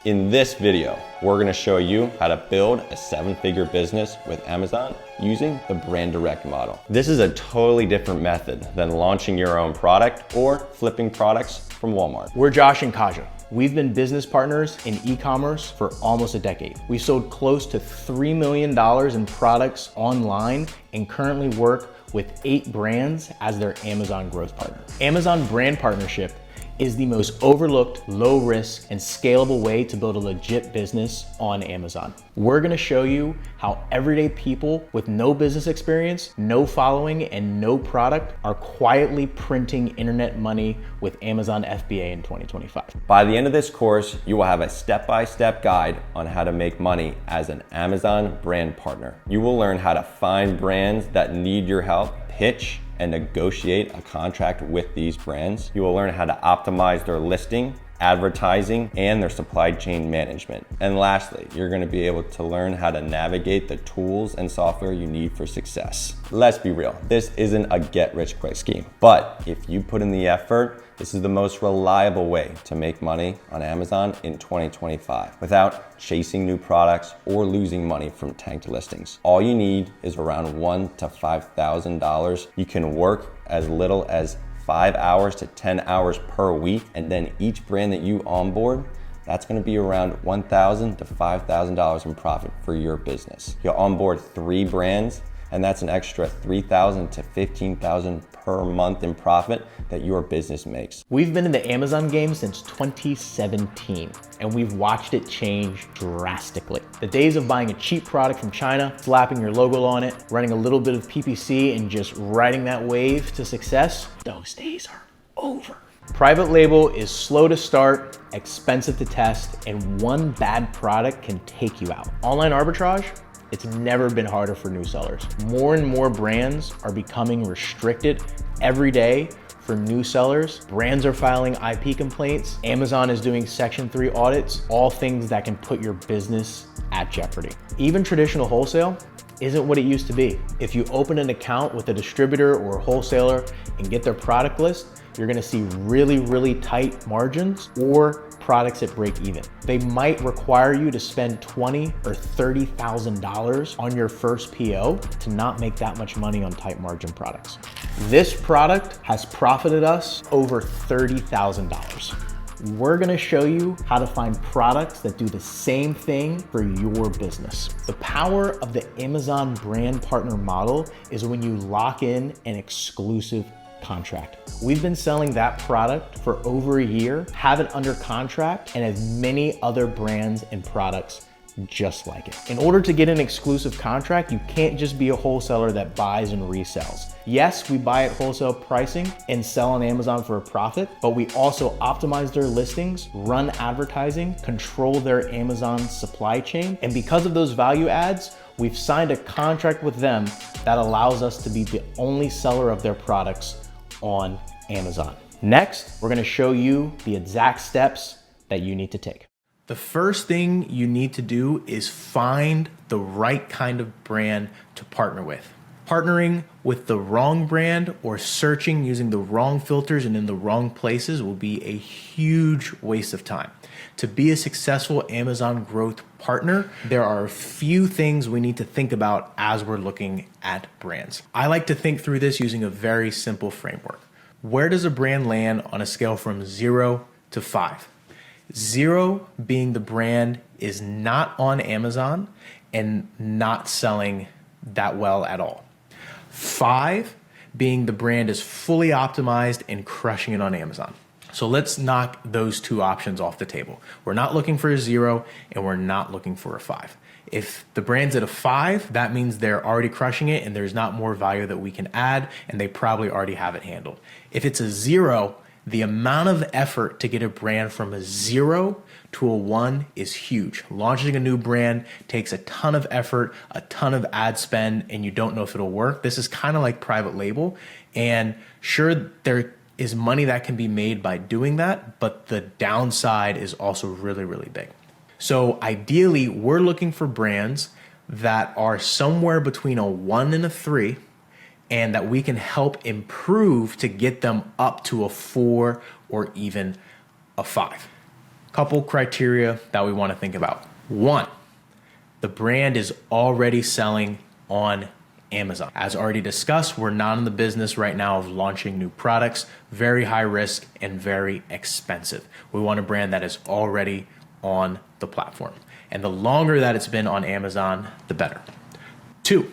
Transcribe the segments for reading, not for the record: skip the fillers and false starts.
In this video, we're going to show you how to build a 7-figure business with Amazon using the brand direct model. This is a totally different method than launching your own product or flipping products from Walmart. We're Josh and Cajua. We've been business partners in e-commerce for almost a decade. We've sold close to $3 million in products online and currently work with 8 brands as their Amazon growth partner. Amazon brand partnership is the most overlooked, low risk, and scalable way to build a legit business on Amazon. We're gonna show you how everyday people with no business experience, no following, and no product are quietly printing internet money with Amazon FBA in 2025. By the end of this course, you will have a step-by-step guide on how to make money as an Amazon brand partner. You will learn how to find brands that need your help, pitch, and negotiate a contract with these brands. You will learn how to optimize their listing, advertising, and their supply chain management. And lastly, you're gonna be able to learn how to navigate the tools and software you need for success. Let's be real, this isn't a get-rich-quick scheme, but if you put in the effort, this is the most reliable way to make money on Amazon in 2025 without chasing new products or losing money from tanked listings. All you need is around $1,000 to $5,000. You can work as little as 5 hours to 10 hours per week, and then each brand that you onboard, that's gonna be around $1,000 to $5,000 in profit for your business. You'll onboard 3 brands, and that's an extra $3,000 to $15,000 per month in profit that your business makes. We've been in the Amazon game since 2017, and we've watched it change drastically. The days of buying a cheap product from China, slapping your logo on it, running a little bit of PPC, and just riding that wave to success, those days are over. Private label is slow to start, expensive to test, and one bad product can take you out. Online arbitrage, it's never been harder for new sellers. More and more brands are becoming restricted every day for new sellers. Brands are filing IP complaints. Amazon is doing Section 3 audits, all things that can put your business at jeopardy. Even traditional wholesale isn't what it used to be. If you open an account with a distributor or a wholesaler and get their product list, you're gonna see really, really tight margins or products that break even. They might require you to spend $20,000 or $30,000 on your first PO to not make that much money on tight margin products. This product has profited us over $30,000. We're gonna show you how to find products that do the same thing for your business. The power of the Amazon brand partner model is when you lock in an exclusive contract. We've been selling that product for over a year, have it under contract, and have many other brands and products just like it. In order to get an exclusive contract, you can't just be a wholesaler that buys and resells. Yes, we buy at wholesale pricing and sell on Amazon for a profit, but we also optimize their listings, run advertising, control their Amazon supply chain, and because of those value adds, we've signed a contract with them that allows us to be the only seller of their products on Amazon. Next, we're gonna show you the exact steps that you need to take. The first thing you need to do is find the right kind of brand to partner with. Partnering with the wrong brand or searching using the wrong filters and in the wrong places will be a huge waste of time. To be a successful Amazon growth partner, there are a few things we need to think about as we're looking at brands. I like to think through this using a very simple framework. Where does a brand land on a scale from 0 to 5? 0 being the brand is not on Amazon and not selling that well at all. 5 being the brand is fully optimized and crushing it on Amazon. So let's knock those 2 options off the table. We're not looking for a 0 and we're not looking for a 5. If the brand's at a 5, that means they're already crushing it and there's not more value that we can add and they probably already have it handled. If it's a 0, the amount of effort to get a brand from a 0 to a 1 is huge. Launching a new brand takes a ton of effort, a ton of ad spend, and you don't know if it'll work. This is kind of like private label. And sure, there is money that can be made by doing that, but the downside is also really, really big. So ideally, we're looking for brands that are somewhere between a 1 and a 3, and that we can help improve to get them up to a 4 or even a 5. Couple criteria that we want to think about. One, the brand is already selling on Amazon. As already discussed, we're not in the business right now of launching new products, very high risk and very expensive. We want a brand that is already on the platform. And the longer that it's been on Amazon, the better. Two,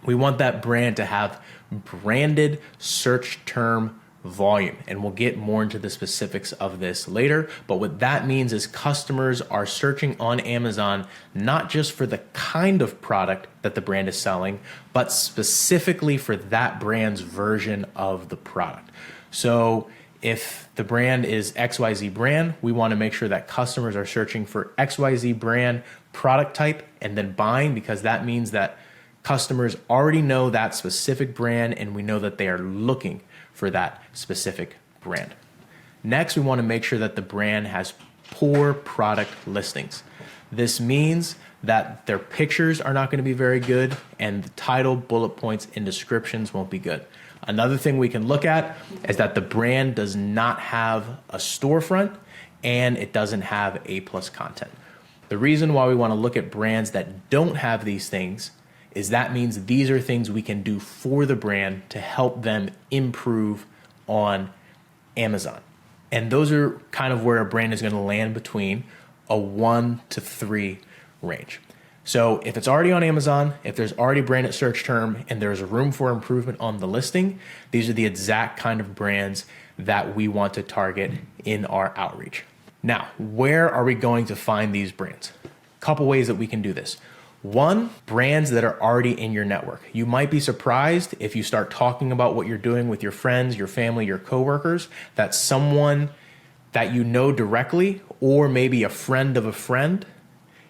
we want that brand to have branded search term volume. And we'll get more into the specifics of this later. But what that means is customers are searching on Amazon, not just for the kind of product that the brand is selling, but specifically for that brand's version of the product. So if the brand is XYZ brand, we want to make sure that customers are searching for XYZ brand product type and then buying, because that means that customers already know that specific brand and we know that they are looking for that specific brand. Next, we want to make sure that the brand has poor product listings. This means that their pictures are not going to be very good and the title, bullet points, and descriptions won't be good. Another thing we can look at is that the brand does not have a storefront and it doesn't have A+ content. The reason why we want to look at brands that don't have these things is that means these are things we can do for the brand to help them improve on Amazon. And those are kind of where a brand is going to land between a 1 to 3 range. So if it's already on Amazon, if there's already branded search term and there's room for improvement on the listing, these are the exact kind of brands that we want to target in our outreach. Now, where are we going to find these brands? A couple ways that we can do this. One, brands that are already in your network. You might be surprised if you start talking about what you're doing with your friends, your family, your coworkers, that someone that you know directly or maybe a friend of a friend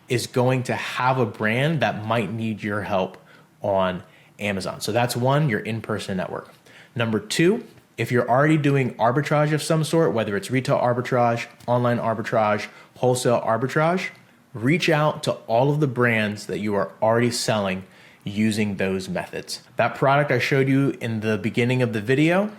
is going to have a brand that might need your help on Amazon. So that's one, your in-person network. Number two, if you're already doing arbitrage of some sort, whether it's retail arbitrage, online arbitrage, wholesale arbitrage, reach out to all of the brands that you are already selling using those methods. That product I showed you in the beginning of the video,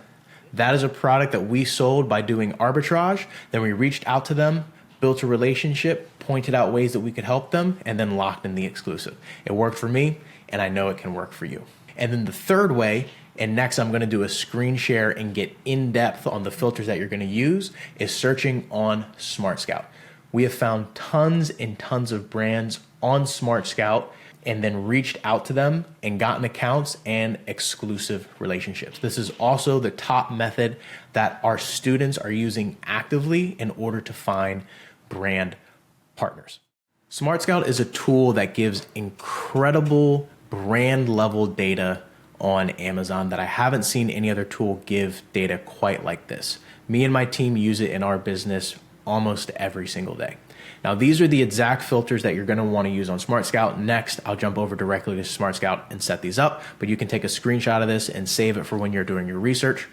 that is a product that we sold by doing arbitrage. Then we reached out to them, built a relationship, pointed out ways that we could help them, and then locked in the exclusive. It worked for me, and I know it can work for you. And then the third way, and next I'm gonna do a screen share and get in depth on the filters that you're gonna use, is searching on Smart Scout. We have found tons and tons of brands on Smart Scout and then reached out to them and gotten accounts and exclusive relationships. This is also the top method that our students are using actively in order to find brand partners. Smart Scout is a tool that gives incredible brand level data on Amazon that I haven't seen any other tool give data quite like this. Me and my team use it in our business almost every single day. Now, these are the exact filters that you're going to want to use on Smart Scout. Next, I'll jump over directly to Smart Scout and set these up, but you can take a screenshot of this and save it for when you're doing your research.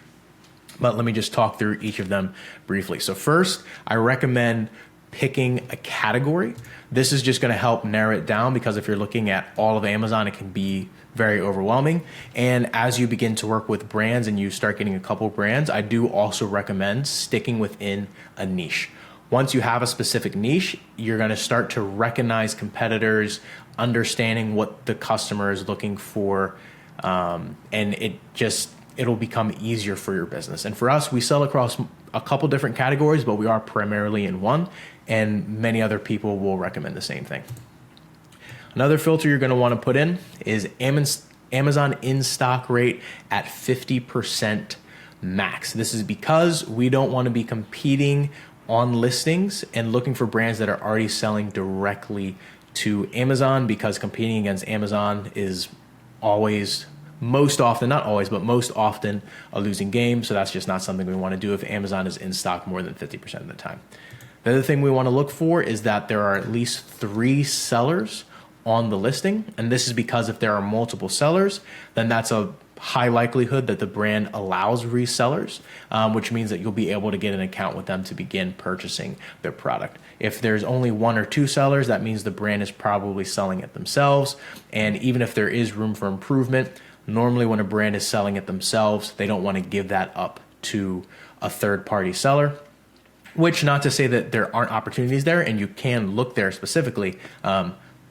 But let me just talk through each of them briefly. So first, I recommend picking a category. This is just going to help narrow it down because if you're looking at all of Amazon, it can be very overwhelming. And as you begin to work with brands and you start getting a couple brands, I do also recommend sticking within a niche. Once you have a specific niche, you're going to start to recognize competitors, understanding what the customer is looking for, and it'll become easier for your business. And for us, we sell across a couple different categories, but we are primarily in one, and many other people will recommend the same thing. Another filter you're going to want to put in is Amazon in-stock rate at 50% max. This is because we don't want to be competing on listings and looking for brands that are already selling directly to Amazon, because competing against Amazon is always, most often, not always, but most often a losing game. So that's just not something we want to do if Amazon is in stock more than 50% of the time. The other thing we want to look for is that there are at least 3 sellers on the listing. And this is because if there are multiple sellers, then that's a high likelihood that the brand allows resellers, which means that you'll be able to get an account with them to begin purchasing their product. If there's only 1 or 2 sellers, that means the brand is probably selling it themselves. And even if there is room for improvement, normally when a brand is selling it themselves, they don't want to give that up to a third-party seller. which not to say that there aren't opportunities there and you can look there specifically,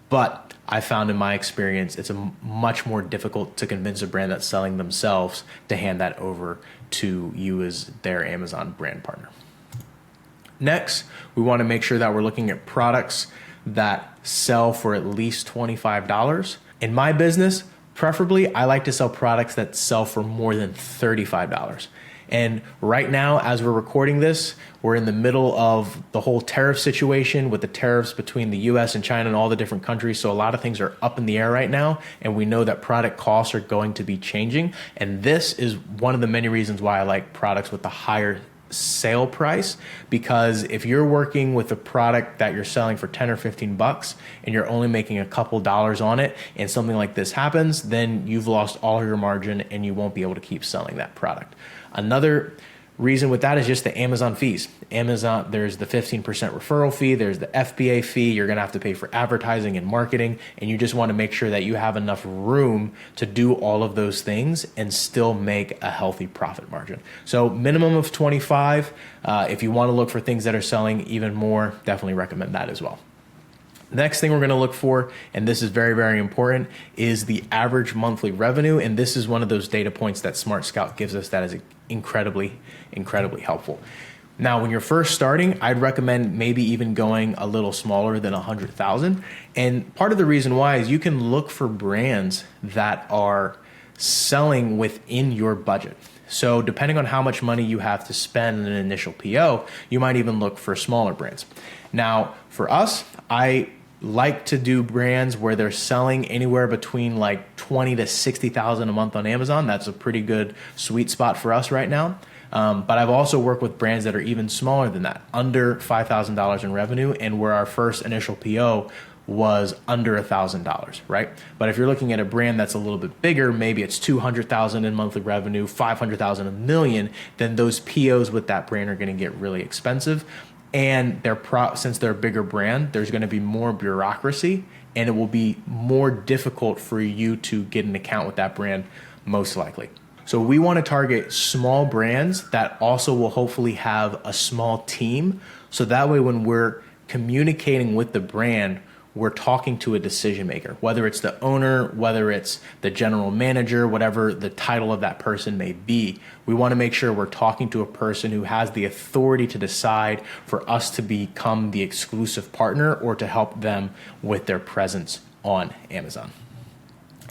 but I found in my experience, it's much more difficult to convince a brand that's selling themselves to hand that over to you as their Amazon brand partner. Next, we want to make sure that we're looking at products that sell for at least $25. In my business, preferably, I like to sell products that sell for more than $35. And right now, as we're recording this, we're in the middle of the whole tariff situation with the tariffs between the US and China and all the different countries. So a lot of things are up in the air right now. And we know that product costs are going to be changing. And this is one of the many reasons why I like products with the higher sale price, because if you're working with a product that you're selling for 10 or 15 bucks and you're only making a couple dollars on it and something like this happens, then you've lost all your margin and you won't be able to keep selling that product. Another reason with that is just the Amazon fees. Amazon, there's the 15% referral fee, there's the FBA fee, you're gonna have to pay for advertising and marketing, and you just wanna make sure that you have enough room to do all of those things and still make a healthy profit margin. So minimum of 25. If you wanna look for things that are selling even more, definitely recommend that as well. Next thing we're going to look for, and this is very, very important, is the average monthly revenue. And this is one of those data points that Smart Scout gives us that is incredibly, incredibly helpful. Now, when you're first starting, I'd recommend maybe even going a little smaller than 100,000. And part of the reason why is you can look for brands that are selling within your budget. So depending on how much money you have to spend in an initial PO, you might even look for smaller brands. Now, for us, I like to do brands where they're selling anywhere between like 20 to 60,000 a month on Amazon. That's a pretty good sweet spot for us right now. But I've also worked with brands that are even smaller than that, under $5,000 in revenue, and where our first initial PO was under $1,000, right? But if you're looking at a brand that's a little bit bigger, maybe it's 200,000 in monthly revenue, 500,000, $1 million, then those POs with that brand are going to get really expensive. And since they're a bigger brand, there's going to be more bureaucracy, and it will be more difficult for you to get an account with that brand, most likely. So we want to target small brands that also will hopefully have a small team. So that way, when we're communicating with the brand, we're talking to a decision maker, whether it's the owner, whether it's the general manager, whatever the title of that person may be. We want to make sure we're talking to a person who has the authority to decide for us to become the exclusive partner or to help them with their presence on Amazon.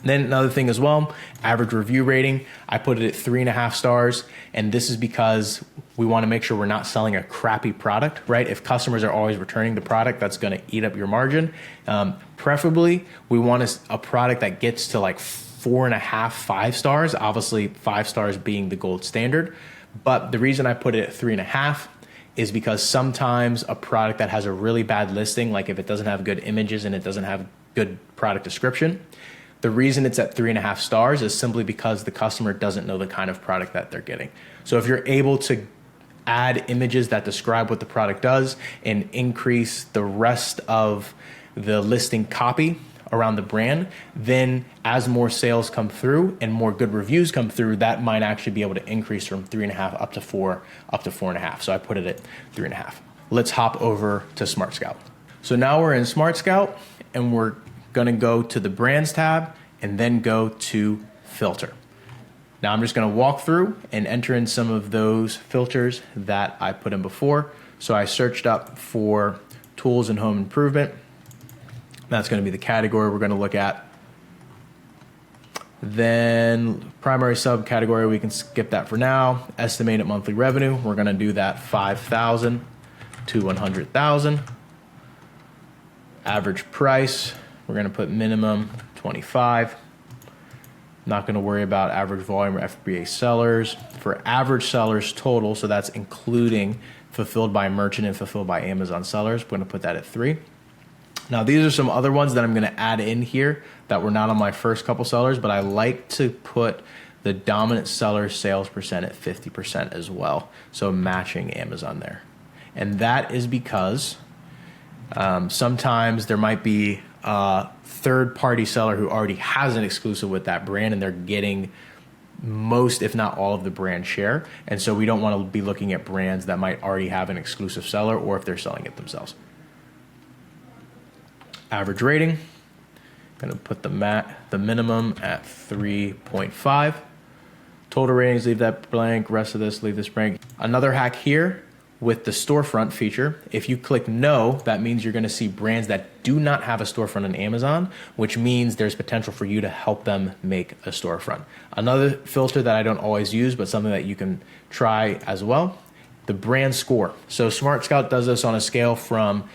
Then another thing as well, average review rating, I put it at 3.5 stars. And this is because we want to make sure we're not selling a crappy product, right? If customers are always returning the product, that's going to eat up your margin. Preferably, we want a product that gets to like 4.5, 5 stars, obviously 5 stars being the gold standard. But the reason I put it at 3.5 is because sometimes a product that has a really bad listing, like if it doesn't have good images and it doesn't have good product description, the reason it's at 3.5 stars is simply because the customer doesn't know the kind of product that they're getting. So if you're able to add images that describe what the product does and increase the rest of the listing copy around the brand, then as more sales come through and more good reviews come through, that might actually be able to increase from 3.5 up to 4, up to 4.5. So I put it at 3.5. Let's hop over to Smart Scout. So now we're in Smart Scout and we're going to go to the brands tab and then go to filter. Now I'm just going to walk through and enter in some of those filters that I put in before. So I searched up for tools and home improvement. That's going to be the category we're going to look at. Then primary subcategory, we can skip that for now. Estimated monthly revenue, we're going to do that 5,000 to 100,000. Average price, we're going to put minimum 25. Not going to worry about average volume or FBA sellers. For average sellers total, so that's including fulfilled by merchant and fulfilled by Amazon sellers, we're going to put that at 3. Now, these are some other ones that I'm going to add in here that were not on my first couple sellers, but I like to put the dominant seller sales percent at 50% as well. So matching Amazon there. And that is because sometimes there might be a third-party seller who already has an exclusive with that brand and they're getting most, if not all, of the brand share. And so we don't want to be looking at brands that might already have an exclusive seller or if they're selling it themselves. Average rating, going to put the minimum at 3.5. Total ratings, leave that blank. Rest of this, leave this blank. Another hack here with the storefront feature, if you click no, that means you're going to see brands that do not have a storefront on Amazon, which means there's potential for you to help them make a storefront. Another filter that I don't always use, but something that you can try as well, the brand score. So Smart Scout does this on a scale from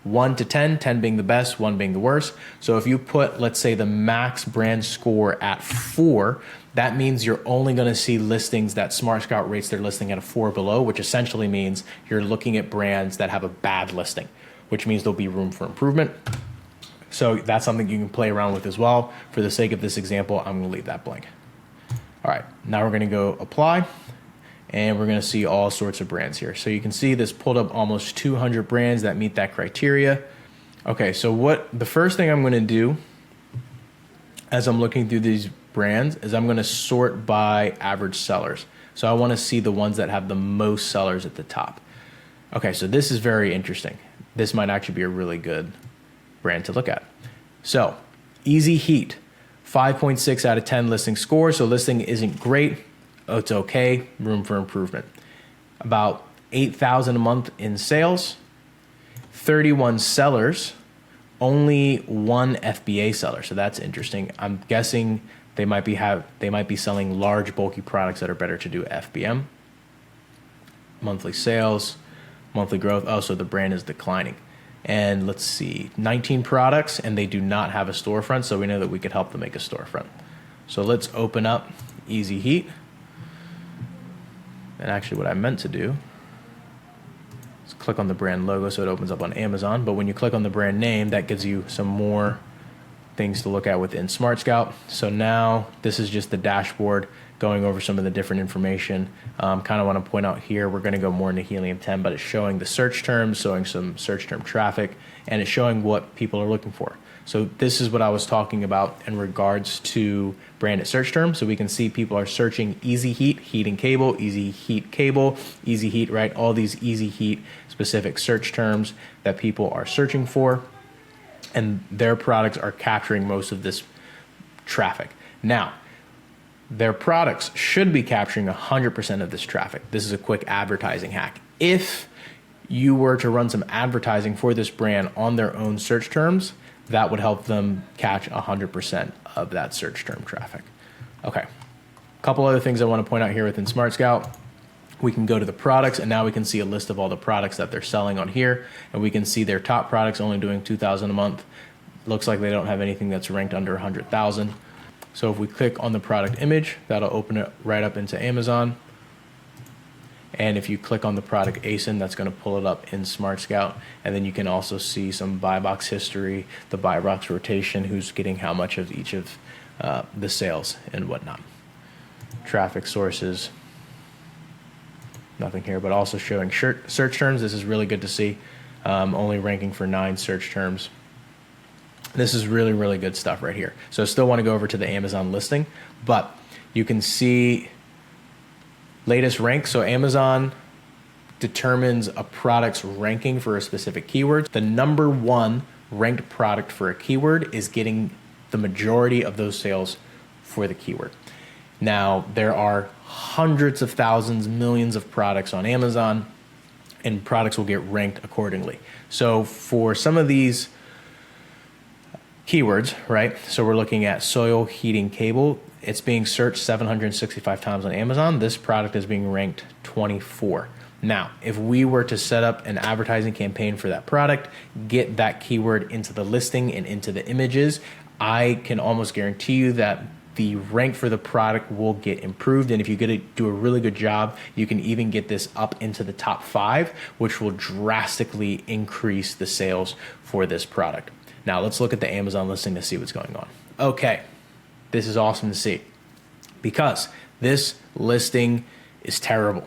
1 to 10, 10 being the best, 1 being the worst. So if you put, let's say, the max brand score at 4, that means you're only going to see listings that Smart Scout rates their listing at a 4 below, which essentially means you're looking at brands that have a bad listing, which means there'll be room for improvement. So that's something you can play around with as well. For the sake of this example, I'm going to leave that blank. All right, now we're going to go apply, and we're going to see all sorts of brands here. So you can see this pulled up almost 200 brands that meet that criteria. Okay, so the first thing I'm going to do as I'm looking through these brands is I'm going to sort by average sellers. So I want to see the ones that have the most sellers at the top. Okay, so this is very interesting. This might actually be a really good brand to look at. So Easy Heat, 5.6 out of 10 listing score. So listing isn't great. It's okay, room for improvement. About 8,000 a month in sales, 31 sellers, only 1 FBA seller. So that's interesting. I'm guessing they might be selling large bulky products that are better to do FBM. Monthly sales, monthly growth. Oh, so the brand is declining. And let's see, 19 products, and they do not have a storefront, so we know that we could help them make a storefront. So let's open up Easy Heat. And actually what I meant to do is click on the brand logo so it opens up on Amazon. But when you click on the brand name, that gives you some more things to look at within Smart Scout. So now this is just the dashboard going over some of the different information. Kind of want to point out here, we're going to go more into Helium 10, but it's showing the search terms, showing some search term traffic, and it's showing what people are looking for. So this is what I was talking about in regards to branded search terms. So we can see people are searching Easy Heat, heat and cable, Easy Heat cable, Easy Heat, right? All these Easy Heat specific search terms that people are searching for, and their products are capturing most of this traffic. Now, their products should be capturing 100% of this traffic. This is a quick advertising hack. If you were to run some advertising for this brand on their own search terms, that would help them catch 100% of that search term traffic. Okay, a couple other things I want to point out here within Smart Scout. We can go to the products, and now we can see a list of all the products that they're selling on here, and we can see their top products only doing 2,000 a month. Looks like they don't have anything that's ranked under 100,000. So if we click on the product image, that'll open it right up into Amazon. And if you click on the product ASIN, that's going to pull it up in Smart Scout. And then you can also see some buy box history, the buy box rotation, who's getting how much of each of the sales and whatnot. Traffic sources, nothing here, but also showing search terms. This is really good to see. Only ranking for 9 search terms. This is really, really good stuff right here. So I still want to go over to the Amazon listing, but you can see latest rank. So Amazon determines a product's ranking for a specific keyword. The number 1 ranked product for a keyword is getting the majority of those sales for the keyword. Now, there are hundreds of thousands, millions of products on Amazon, and products will get ranked accordingly. So for some of these keywords, right? So we're looking at soil heating cable. It's being searched 765 times on Amazon. This product is being ranked 24. Now, if we were to set up an advertising campaign for that product, get that keyword into the listing and into the images, I can almost guarantee you that the rank for the product will get improved. And if you get to do a really good job, you can even get this up into the top 5, which will drastically increase the sales for this product. Now let's look at the Amazon listing to see what's going on. Okay, this is awesome to see because this listing is terrible.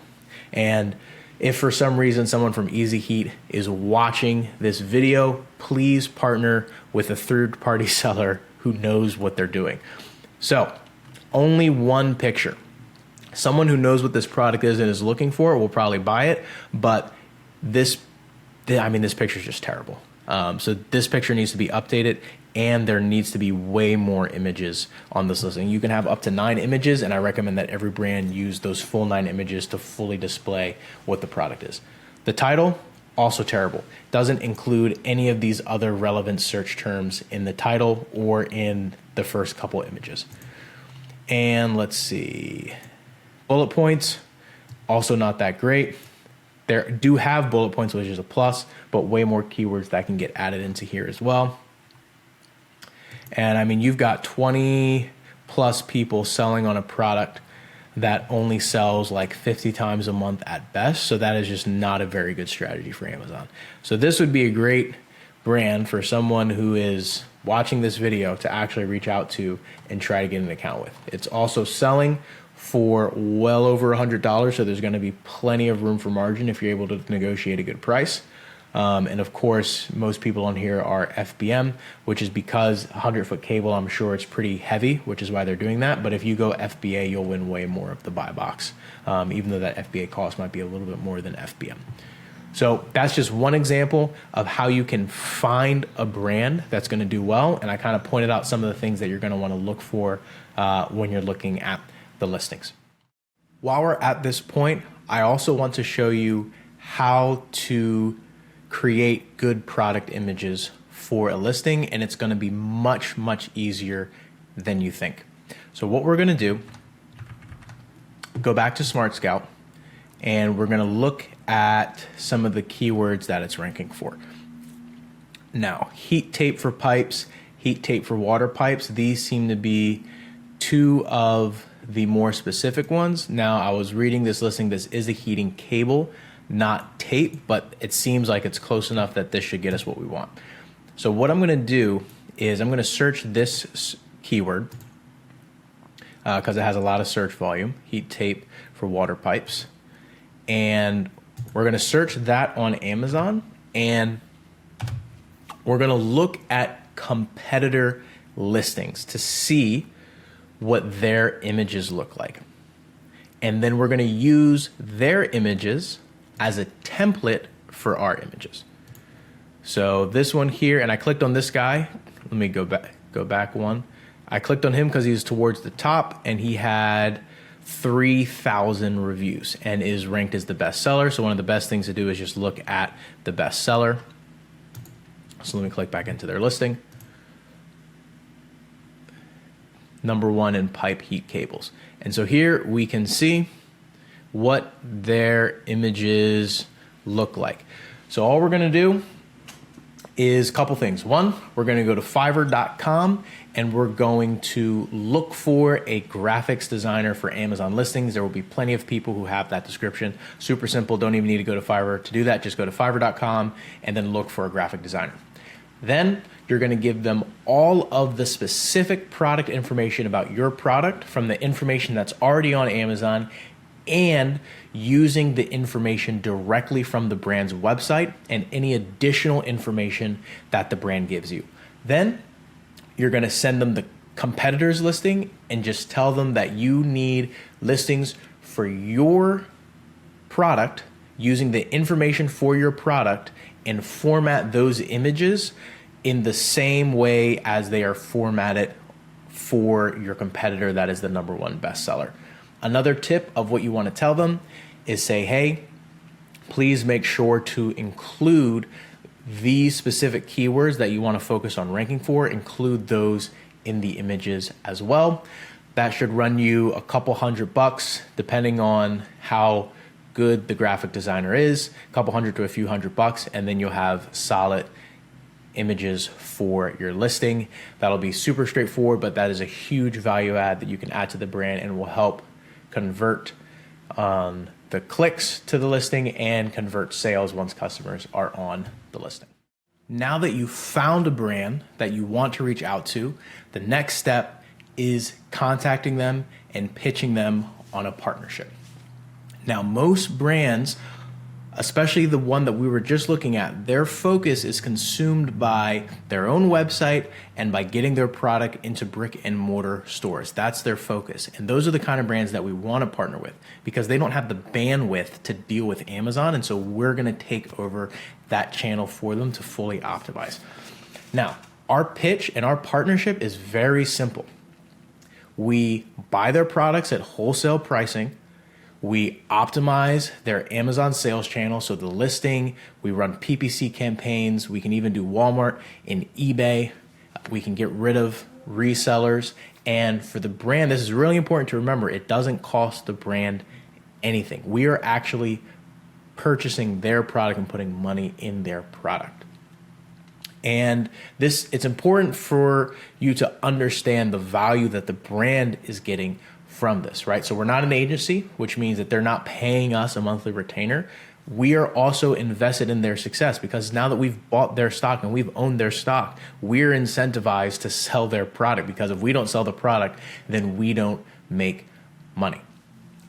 And if for some reason someone from Easy Heat is watching this video, please partner with a third-party seller who knows what they're doing. So only 1 picture. Someone who knows what this product is and is looking for it will probably buy it, but this picture is just terrible. So this picture needs to be updated, and there needs to be way more images on this listing. You can have up to 9 images, and I recommend that every brand use those full 9 images to fully display what the product is. The title, also terrible. Doesn't include any of these other relevant search terms in the title or in the first couple images. And let's see. Bullet points, also not that great. There do have bullet points, which is a plus, but way more keywords that can get added into here as well. And I mean, you've got 20 plus people selling on a product that only sells like 50 times a month at best. So that is just not a very good strategy for Amazon. So this would be a great brand for someone who is watching this video to actually reach out to and try to get an account with. It's also selling for well over $100, so there's going to be plenty of room for margin if you're able to negotiate a good price. And of course, most people on here are FBM, which is because 100-foot cable, I'm sure it's pretty heavy, which is why they're doing that. But if you go FBA, you'll win way more of the buy box, even though that FBA cost might be a little bit more than FBM. So that's just one example of how you can find a brand that's going to do well. And I kind of pointed out some of the things that you're going to want to look for when you're looking at the listings. While we're at this point, I also want to show you how to create good product images for a listing, and it's going to be much, much easier than you think. So what we're going to do, go back to Smart Scout, and we're going to look at some of the keywords that it's ranking for. Now, heat tape for pipes, heat tape for water pipes, these seem to be 2 of the more specific ones. Now, I was reading this listing. This is a heating cable, not tape, but it seems like it's close enough that this should get us what we want. So what I'm going to do is I'm going to search this keyword because it has a lot of search volume, heat tape for water pipes. And we're going to search that on Amazon, and we're going to look at competitor listings to see what their images look like. And then we're going to use their images as a template for our images. So this one here, and I clicked on this guy. Let me go back one. I clicked on him because he's towards the top, and he had 3,000 reviews and is ranked as the best seller. So one of the best things to do is just look at the best seller. So let me click back into their listing. #1 in pipe heat cables. And so here we can see what their images look like. So all we're going to do is a couple things. One, we're going to go to Fiverr.com and we're going to look for a graphics designer for Amazon listings. There will be plenty of people who have that description. Super simple. Don't even need to go to Fiverr to do that. Just go to Fiverr.com and then look for a graphic designer. Then you're going to give them all of the specific product information about your product from the information that's already on Amazon, and using the information directly from the brand's website and any additional information that the brand gives you. Then you're going to send them the competitor's listing and just tell them that you need listings for your product using the information for your product, and format those images in the same way as they are formatted for your competitor that is the #1 bestseller. Another tip of what you want to tell them is say, hey, please make sure to include these specific keywords that you want to focus on ranking for, include those in the images as well. That should run you a couple $100 depending on how good the graphic designer is, a couple $100 to a few $100, and then you'll have solid images for your listing. That'll be super straightforward, but that is a huge value add that you can add to the brand and will help convert the clicks to the listing and convert sales once customers are on the listing. Now that you've found a brand that you want to reach out to, the next step is contacting them and pitching them on a partnership. Now, most brands, especially the one that we were just looking at, their focus is consumed by their own website and by getting their product into brick and mortar stores. That's their focus. And those are the kind of brands that we want to partner with because they don't have the bandwidth to deal with Amazon. And so we're going to take over that channel for them to fully optimize. Now, our pitch and our partnership is very simple. We buy their products at wholesale pricing. We optimize their Amazon sales channel, so the listing, we run PPC campaigns, we can even do Walmart and eBay, we can get rid of resellers, and for the brand, this is really important to remember, it doesn't cost the brand anything. We are actually purchasing their product and putting money in their product. And it's important for you to understand the value that the brand is getting from this, right? So we're not an agency, which means that they're not paying us a monthly retainer. We are also invested in their success because now that we've bought their stock and we've owned their stock, we're incentivized to sell their product because if we don't sell the product, then we don't make money.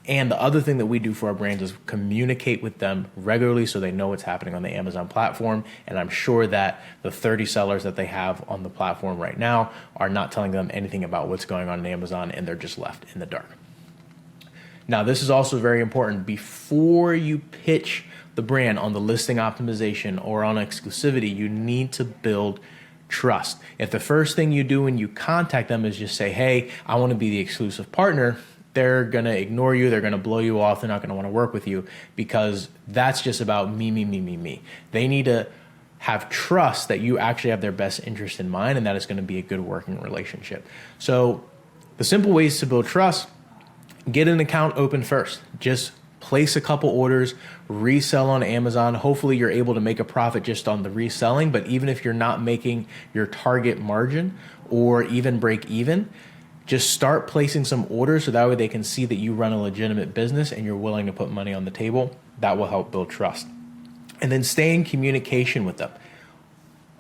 And the other thing that we do for our brands is communicate with them regularly so they know what's happening on the Amazon platform. And I'm sure that the 30 sellers that they have on the platform right now are not telling them anything about what's going on in Amazon and they're just left in the dark. Now, this is also very important. Before you pitch the brand on the listing optimization or on exclusivity, you need to build trust. If the first thing you do when you contact them is just say, hey, I want to be the exclusive partner, they're going to ignore you. They're going to blow you off. They're not going to want to work with you because that's just about me. They need to have trust that you actually have their best interest in mind and that it's going to be a good working relationship. So the simple ways to build trust, get an account open first. Just place a couple orders, resell on Amazon. Hopefully you're able to make a profit just on the reselling. But even if you're not making your target margin or even break even, just start placing some orders so that way they can see that you run a legitimate business and you're willing to put money on the table. That will help build trust. And then stay in communication with them.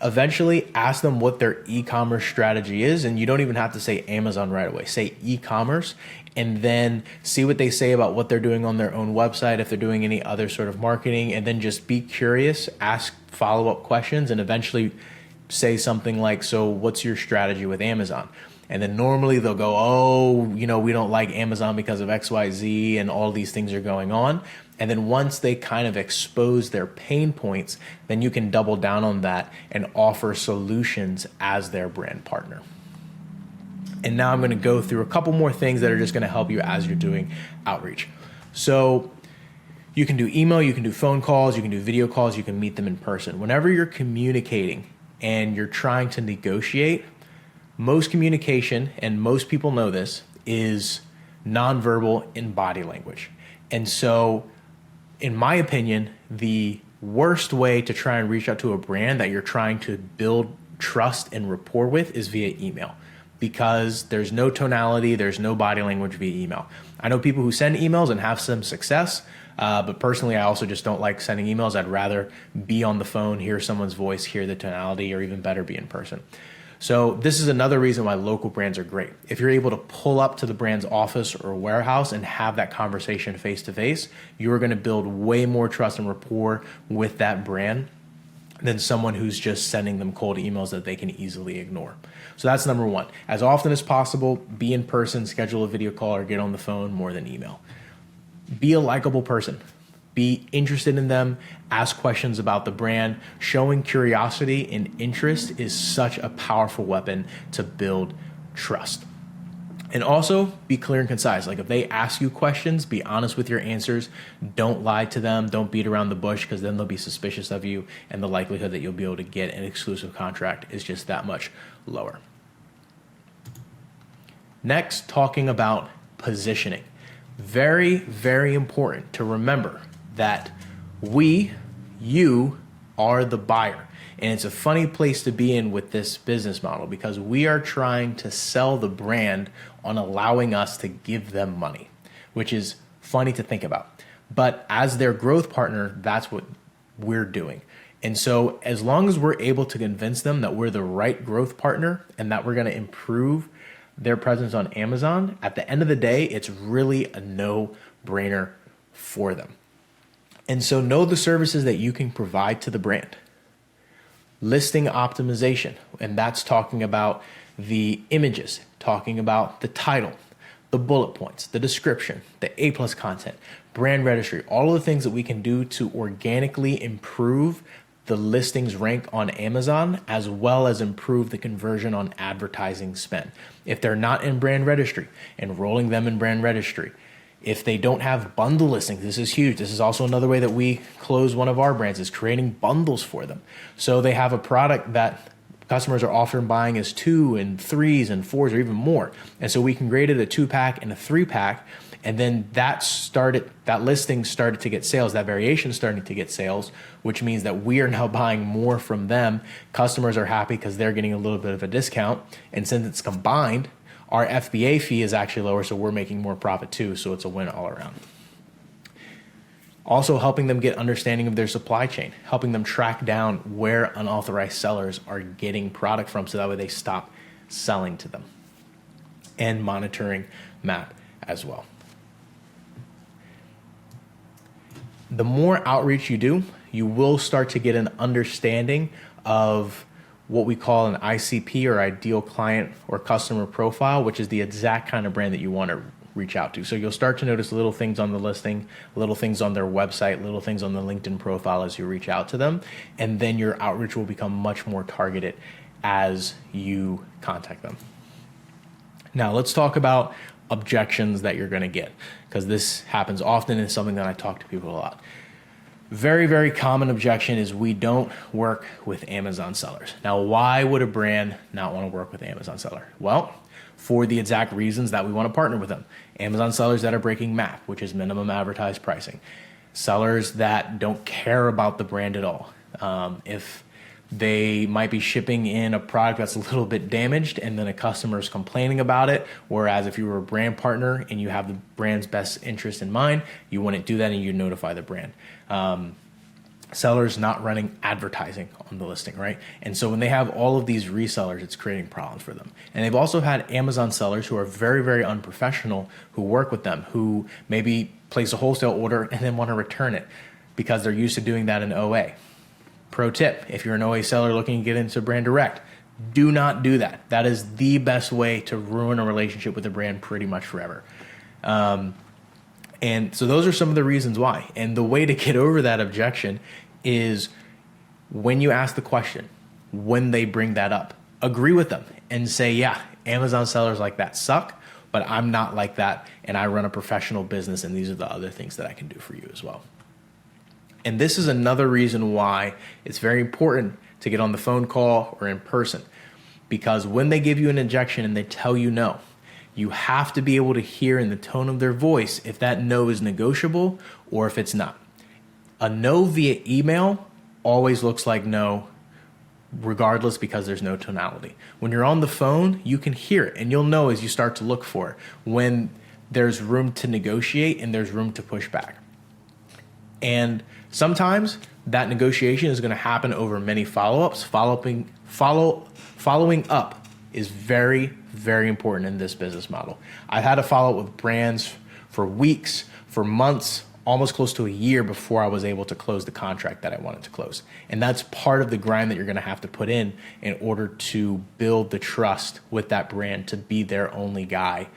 Eventually ask them what their e-commerce strategy is, and you don't even have to say Amazon right away. Say e-commerce, and then see what they say about what they're doing on their own website, if they're doing any other sort of marketing, and then just be curious, ask follow-up questions, and eventually say something like, so what's your strategy with Amazon? And then normally they'll go, oh, we don't like Amazon because of XYZ and all these things are going on. And then once they kind of expose their pain points, then you can double down on that and offer solutions as their brand partner. And now I'm going to go through a couple more things that are just going to help you as you're doing outreach. So you can do email, you can do phone calls, you can do video calls, you can meet them in person. Whenever you're communicating and you're trying to negotiate, most communication, and most people know this, is nonverbal in body language. And so, in my opinion, the worst way to try and reach out to a brand that you're trying to build trust and rapport with is via email, because there's no tonality, there's no body language via email. I know people who send emails and have some success, but personally, I also just don't like sending emails. I'd rather be on the phone, hear someone's voice, hear the tonality, or even better, be in person. So this is another reason why local brands are great. If you're able to pull up to the brand's office or warehouse and have that conversation face to face, you are going to build way more trust and rapport with that brand than someone who's just sending them cold emails that they can easily ignore. So that's number one. As often as possible, be in person, schedule a video call, or get on the phone more than email. Be a likable person. Be interested in them, ask questions about the brand. Showing curiosity and interest is such a powerful weapon to build trust. And also be clear and concise. Like if they ask you questions, be honest with your answers. Don't lie to them. Don't beat around the bush, because then they'll be suspicious of you and the likelihood that you'll be able to get an exclusive contract is just that much lower. Next, talking about positioning. Very, very important to remember that you are the buyer. And it's a funny place to be in with this business model, because we are trying to sell the brand on allowing us to give them money, which is funny to think about. But as their growth partner, that's what we're doing. And so as long as we're able to convince them that we're the right growth partner and that we're going to improve their presence on Amazon, at the end of the day, it's really a no-brainer for them. And so know the services that you can provide to the brand. Listing optimization, and that's talking about the images, talking about the title, the bullet points, the description, the A+ content, brand registry, all of the things that we can do to organically improve the listings rank on Amazon, as well as improve the conversion on advertising spend. If they're not in brand registry, enrolling them in brand registry. If they don't have bundle listings, this is huge. This is also another way that we close one of our brands, is creating bundles for them. So they have a product that customers are often buying as 2 and 3s and 4s or even more. And so we can grade it a 2-pack and a 3-pack. And then that listing started to get sales, that variation starting to get sales, which means that we are now buying more from them. Customers are happy because they're getting a little bit of a discount. And since it's combined, our FBA fee is actually lower, so we're making more profit too. So it's a win all around. Also helping them get understanding of their supply chain, helping them track down where unauthorized sellers are getting product from, so that way they stop selling to them. And monitoring MAP as well. The more outreach you do, you will start to get an understanding of what we call an ICP, or ideal client or customer profile, which is the exact kind of brand that you want to reach out to. So you'll start to notice little things on the listing, little things on their website, little things on the LinkedIn profile as you reach out to them. And then your outreach will become much more targeted as you contact them. Now let's talk about objections that you're going to get, because this happens often and it's something that I talk to people a lot. Very, very common objection is we don't work with Amazon sellers. Now, why would a brand not want to work with Amazon seller? Well, for the exact reasons that we want to partner with them. Amazon sellers that are breaking MAP, which is minimum advertised pricing. Sellers that don't care about the brand at all. If they might be shipping in a product that's a little bit damaged and then a customer is complaining about it, whereas if you were a brand partner and you have the brand's best interest in mind, you wouldn't do that and you notify the brand. Sellers not running advertising on the listing, right? And so when they have all of these resellers, it's creating problems for them. And they've also had Amazon sellers who are very, very unprofessional, who work with them, who maybe place a wholesale order and then want to return it because they're used to doing that in OA. Pro tip, if you're an OA seller looking to get into brand direct, do not do that. That is the best way to ruin a relationship with a brand pretty much forever. And so those are some of the reasons why. And the way to get over that objection is when you ask the question, when they bring that up, agree with them and say, yeah, Amazon sellers like that suck, but I'm not like that. And I run a professional business and these are the other things that I can do for you as well. And this is another reason why it's very important to get on the phone call or in person, because when they give you an objection and they tell you no, you have to be able to hear in the tone of their voice if that no is negotiable or if it's not. A no via email always looks like no regardless, because there's no tonality. When you're on the phone, you can hear it and you'll know as you start to look for it when there's room to negotiate and there's room to push back. And sometimes that negotiation is going to happen over many follow-ups. Following up is very, very important in this business model. I've had to follow up with brands for weeks, for months, almost close to a year before I was able to close the contract that I wanted to close. And that's part of the grind that you're going to have to put in order to build the trust with that brand to be their only guy,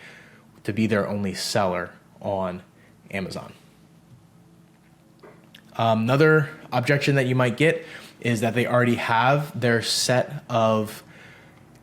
to be their only seller on Amazon. Another objection that you might get is that they already have their set of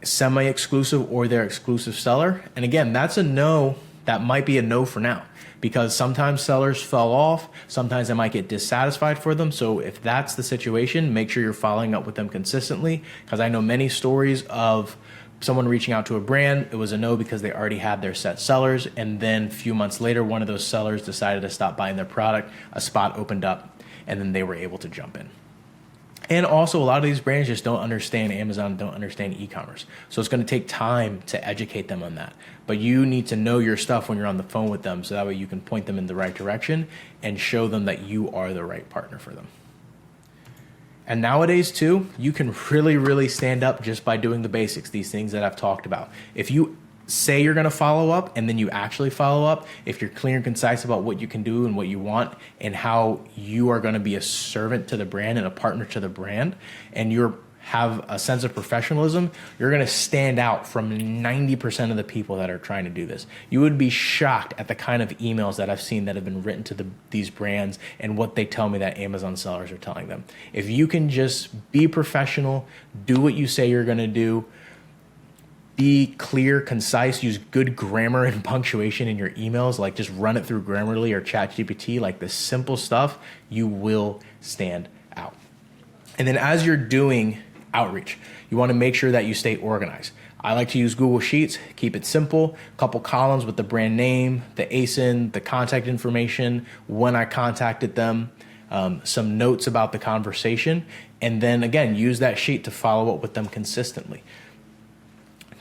semi-exclusive or their exclusive seller. And again, that's a no. That might be a no for now, because sometimes sellers fell off. Sometimes they might get dissatisfied for them. So if that's the situation, make sure you're following up with them consistently, because I know many stories of someone reaching out to a brand. It was a no because they already had their set sellers. And then a few months later, one of those sellers decided to stop buying their product. A spot opened up and then they were able to jump in. And also, a lot of these brands just don't understand Amazon, don't understand e-commerce. So it's going to take time to educate them on that. But you need to know your stuff when you're on the phone with them, so that way you can point them in the right direction and show them that you are the right partner for them. And nowadays too, you can really, really stand up just by doing the basics, these things that I've talked about. If you say you're going to follow up and then you actually follow up, if you're clear and concise about what you can do and what you want and how you are going to be a servant to the brand and a partner to the brand, and you're have a sense of professionalism, you're going to stand out from 90% of the people that are trying to do this. You would be shocked at the kind of emails that I've seen that have been written to these brands and what they tell me that Amazon sellers are telling them. If you can just be professional, do what you say you're going to do, be clear, concise, use good grammar and punctuation in your emails, like just run it through Grammarly or ChatGPT, like the simple stuff, you will stand out. And then as you're doing outreach, you want to make sure that you stay organized. I like to use Google Sheets, keep it simple, a couple columns with the brand name, the ASIN, the contact information, when I contacted them, some notes about the conversation, and then again, use that sheet to follow up with them consistently.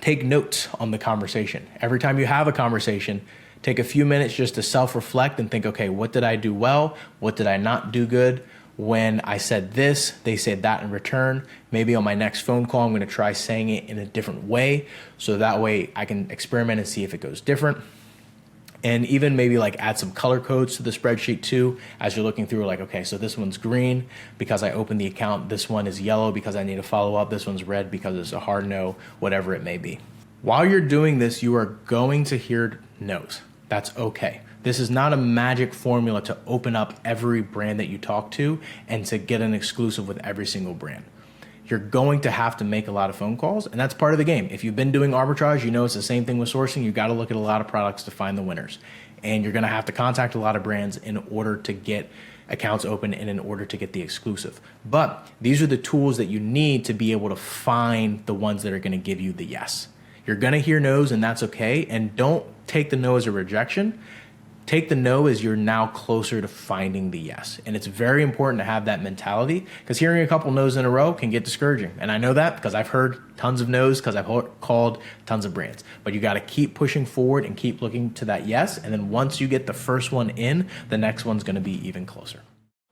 Take notes on the conversation. Every time you have a conversation, take a few minutes just to self-reflect and think, okay, what did I do well? What did I not do good? When I said this, they said that in return. Maybe on my next phone call, I'm going to try saying it in a different way. So that way I can experiment and see if it goes different. And even maybe like add some color codes to the spreadsheet too, as you're looking through, like, okay, so this one's green because I opened the account. This one is yellow because I need to follow up. This one's red because it's a hard no, whatever it may be. While you're doing this, you are going to hear no's. That's okay. This is not a magic formula to open up every brand that you talk to and to get an exclusive with every single brand. You're going to have to make a lot of phone calls, and that's part of the game. If you've been doing arbitrage, you know it's the same thing with sourcing. You've got to look at a lot of products to find the winners. And you're going to have to contact a lot of brands in order to get accounts open and in order to get the exclusive. But these are the tools that you need to be able to find the ones that are going to give you the yes. You're going to hear no's, and that's okay. And don't take the no as a rejection. Take the no as you're now closer to finding the yes. And it's very important to have that mentality, because hearing a couple no's in a row can get discouraging. And I know that because I've heard tons of no's because I've called tons of brands. But you got to keep pushing forward and keep looking to that yes. And then once you get the first one in, the next one's going to be even closer.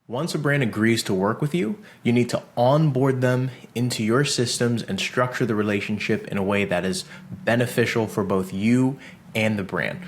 Once a brand agrees to work with you, you need to onboard them into your systems and structure the relationship in a way that is beneficial for both you and the brand.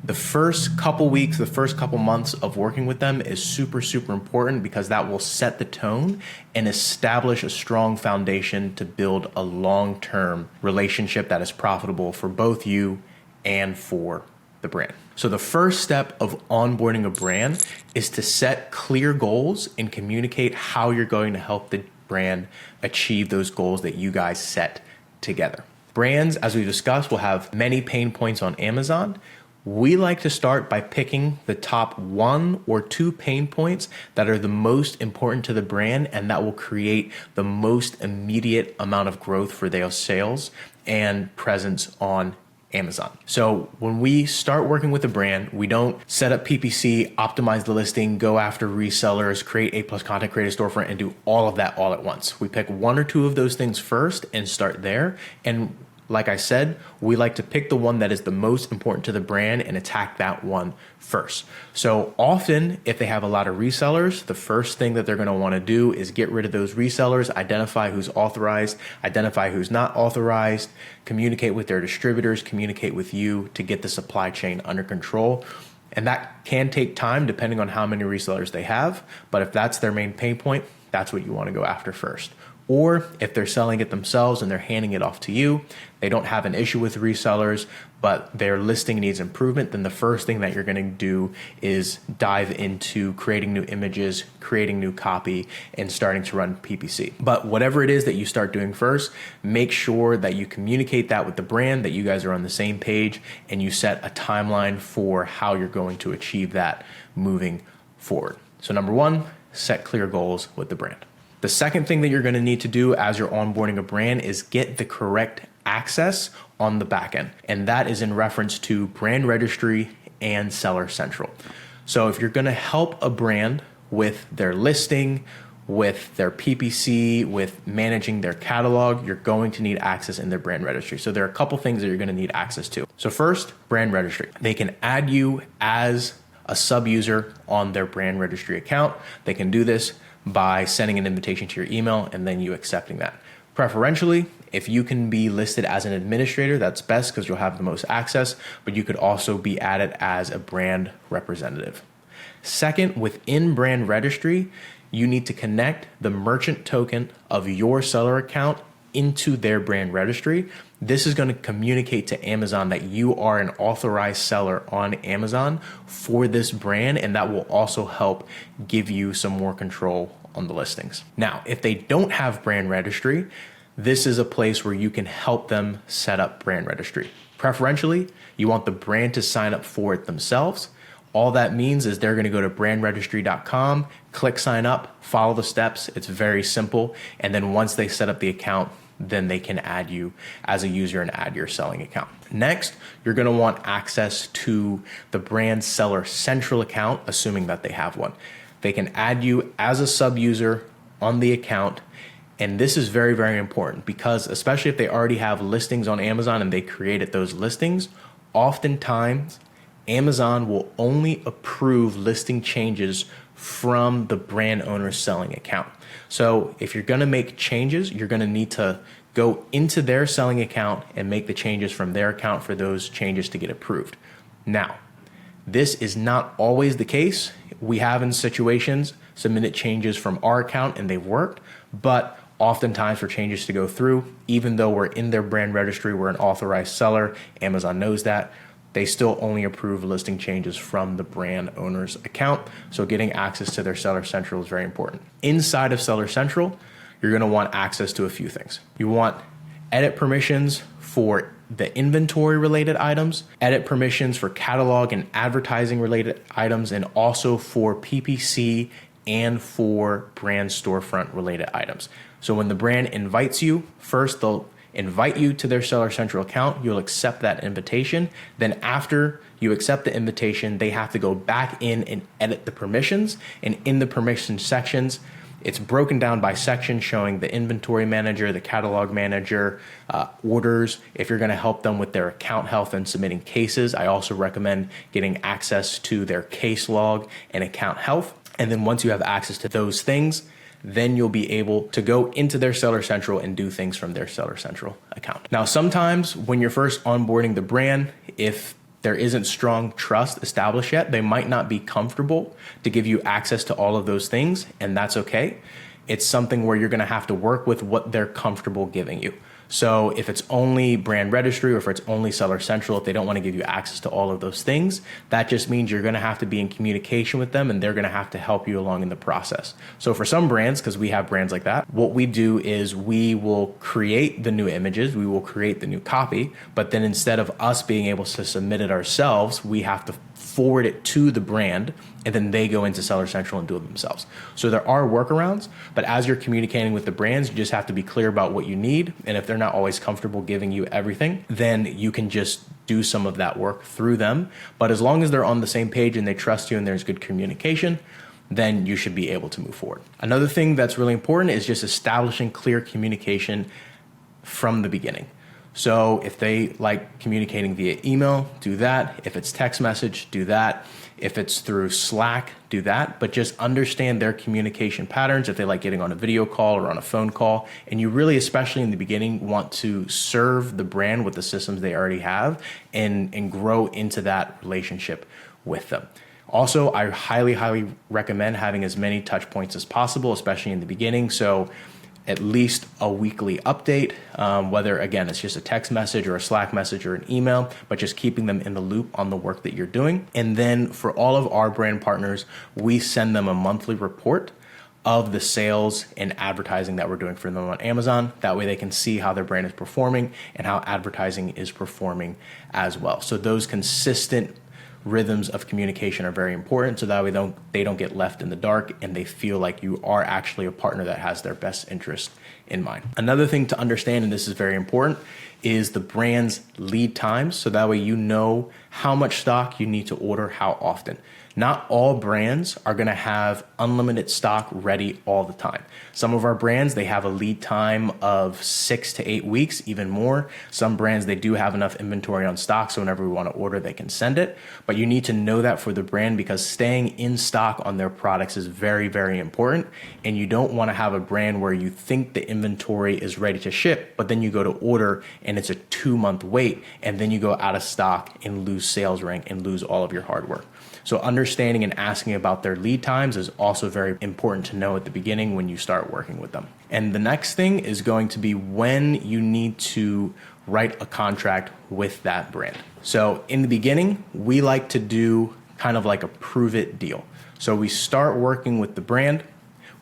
The first couple weeks, the first couple months of working with them is super, super important, because that will set the tone and establish a strong foundation to build a long-term relationship that is profitable for both you and for the brand. So the first step of onboarding a brand is to set clear goals and communicate how you're going to help the brand achieve those goals that you guys set together. Brands, as we discussed, will have many pain points on Amazon. We like to start by picking the top 1 or 2 pain points that are the most important to the brand, and that will create the most immediate amount of growth for their sales and presence on Amazon. So when we start working with a brand, we don't set up PPC, optimize the listing, go after resellers, create A+ content, create a storefront, and do all of that all at once. We pick 1 or 2 of those things first and start there. And like I said, we like to pick the one that is the most important to the brand and attack that one first. So often, if they have a lot of resellers, the first thing that they're going to want to do is get rid of those resellers, identify who's authorized, identify who's not authorized, communicate with their distributors, communicate with you to get the supply chain under control. And that can take time depending on how many resellers they have. But if that's their main pain point, that's what you want to go after first. Or if they're selling it themselves and they're handing it off to you, they don't have an issue with resellers, but their listing needs improvement, then the first thing that you're going to do is dive into creating new images, creating new copy, and starting to run PPC. But whatever it is that you start doing first, make sure that you communicate that with the brand, that you guys are on the same page, and you set a timeline for how you're going to achieve that moving forward. So number 1, set clear goals with the brand. The second thing that you're going to need to do as you're onboarding a brand is get the correct access on the back end. And that is in reference to brand registry and seller central. So if you're going to help a brand with their listing, with their PPC, with managing their catalog, you're going to need access in their brand registry. So there are a couple things that you're going to need access to. So first, brand registry. They can add you as a sub-user on their brand registry account. They can do this by sending an invitation to your email and then you accepting that. Preferentially, If you can be listed as an administrator, that's best because you'll have the most access, but you could also be added as a brand representative. Second, within brand registry, you need to connect the merchant token of your seller account into their brand registry. This is going to communicate to Amazon that you are an authorized seller on Amazon for this brand, and that will also help give you some more control on the listings. Now, if they don't have brand registry, this is a place where you can help them set up brand registry. Preferentially, you want the brand to sign up for it themselves. All that means is they're going to go to brandregistry.com, click sign up, follow the steps. It's very simple. And then once they set up the account, then they can add you as a user and add your selling account. Next, you're going to want access to the brand seller central account, assuming that they have one. They can add you as a sub user on the account. And this is very, very important because especially if they already have listings on Amazon and they created those listings, oftentimes Amazon will only approve listing changes from the brand owner's selling account. So if you're going to make changes, you're going to need to go into their selling account and make the changes from their account for those changes to get approved. Now, this is not always the case. We have in situations submitted changes from our account and they've worked, but oftentimes for changes to go through, even though we're in their brand registry, we're an authorized seller, Amazon knows that, they still only approve listing changes from the brand owner's account. So getting access to their Seller Central is very important. Inside of Seller Central, you're going to want access to a few things. You want edit permissions for the inventory related items, edit permissions for catalog and advertising related items, and also for PPC and for brand storefront related items. So when the brand invites you, first they'll invite you to their Seller Central account, you'll accept that invitation. Then after you accept the invitation, they have to go back in and edit the permissions. And in the permission sections, it's broken down by section showing the inventory manager, the catalog manager, orders. If you're going to help them with their account health and submitting cases, I also recommend getting access to their case log and account health. And then once you have access to those things, then you'll be able to go into their Seller Central and do things from their Seller Central account. Now, sometimes when you're first onboarding the brand, if there isn't strong trust established yet, they might not be comfortable to give you access to all of those things, and that's okay. It's something where you're gonna have to work with what they're comfortable giving you. So if it's only brand registry or if it's only Seller Central, if they don't want to give you access to all of those things, that just means you're going to have to be in communication with them and they're going to have to help you along in the process. So for some brands, because we have brands like that, what we do is we will create the new images, we will create the new copy, but then instead of us being able to submit it ourselves, we have to forward it to the brand and then they go into Seller Central and do it themselves. So there are workarounds, but as you're communicating with the brands, you just have to be clear about what you need. And if they're not always comfortable giving you everything, then you can just do some of that work through them. But as long as they're on the same page and they trust you and there's good communication, then you should be able to move forward. Another thing that's really important is just establishing clear communication from the beginning. So if they like communicating via email, do that. If it's text message, do that. If it's through Slack, do that. But just understand their communication patterns. If they like getting on a video call or on a phone call, and you really, especially in the beginning, want to serve the brand with the systems they already have and grow into that relationship with them. Also, I highly recommend having as many touch points as possible, especially in the beginning. So at least a weekly update, whether, again, it's just a text message or a Slack message or an email, but just keeping them in the loop on the work that you're doing. And then for all of our brand partners, we send them a monthly report of the sales and advertising that we're doing for them on Amazon. That way they can see how their brand is performing and how advertising is performing as well. So those consistent rhythms of communication are very important, so that way they don't get left in the dark and they feel like you are actually a partner that has their best interest in mind. Another thing to understand, and this is very important, is the brand's lead times, so that way you know how much stock you need to order how often. Not all brands are gonna have unlimited stock ready all the time. Some of our brands, they have a lead time of 6 to 8 weeks, even more. Some brands, they do have enough inventory on stock, so whenever we wanna order, they can send it. But you need to know that for the brand, because staying in stock on their products is very, very important. And you don't wanna have a brand where you think the inventory is ready to ship, but then you go to order and it's a 2-month wait, and then you go out of stock and lose sales rank and lose all of your hard work. So understanding and asking about their lead times is also very important to know at the beginning when you start working with them. And the next thing is going to be when you need to write a contract with that brand. So in the beginning, we like to do kind of like a prove it deal. So we start working with the brand.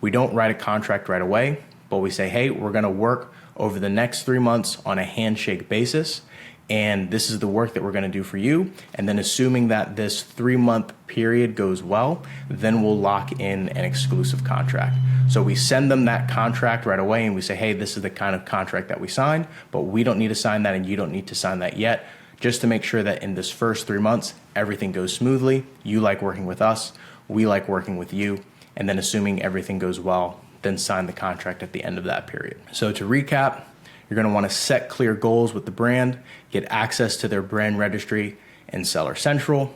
We don't write a contract right away, but we say, hey, we're gonna work over the next 3 months on a handshake basis. And this is the work that we're gonna do for you. And then assuming that this 3-month period goes well, then we'll lock in an exclusive contract. So we send them that contract right away and we say, hey, this is the kind of contract that we signed, but we don't need to sign that and you don't need to sign that yet, just to make sure that in this first 3 months, everything goes smoothly. You like working with us, we like working with you. And then assuming everything goes well, then sign the contract at the end of that period. So to recap, you're gonna wanna set clear goals with the brand, get access to their brand registry and Seller Central,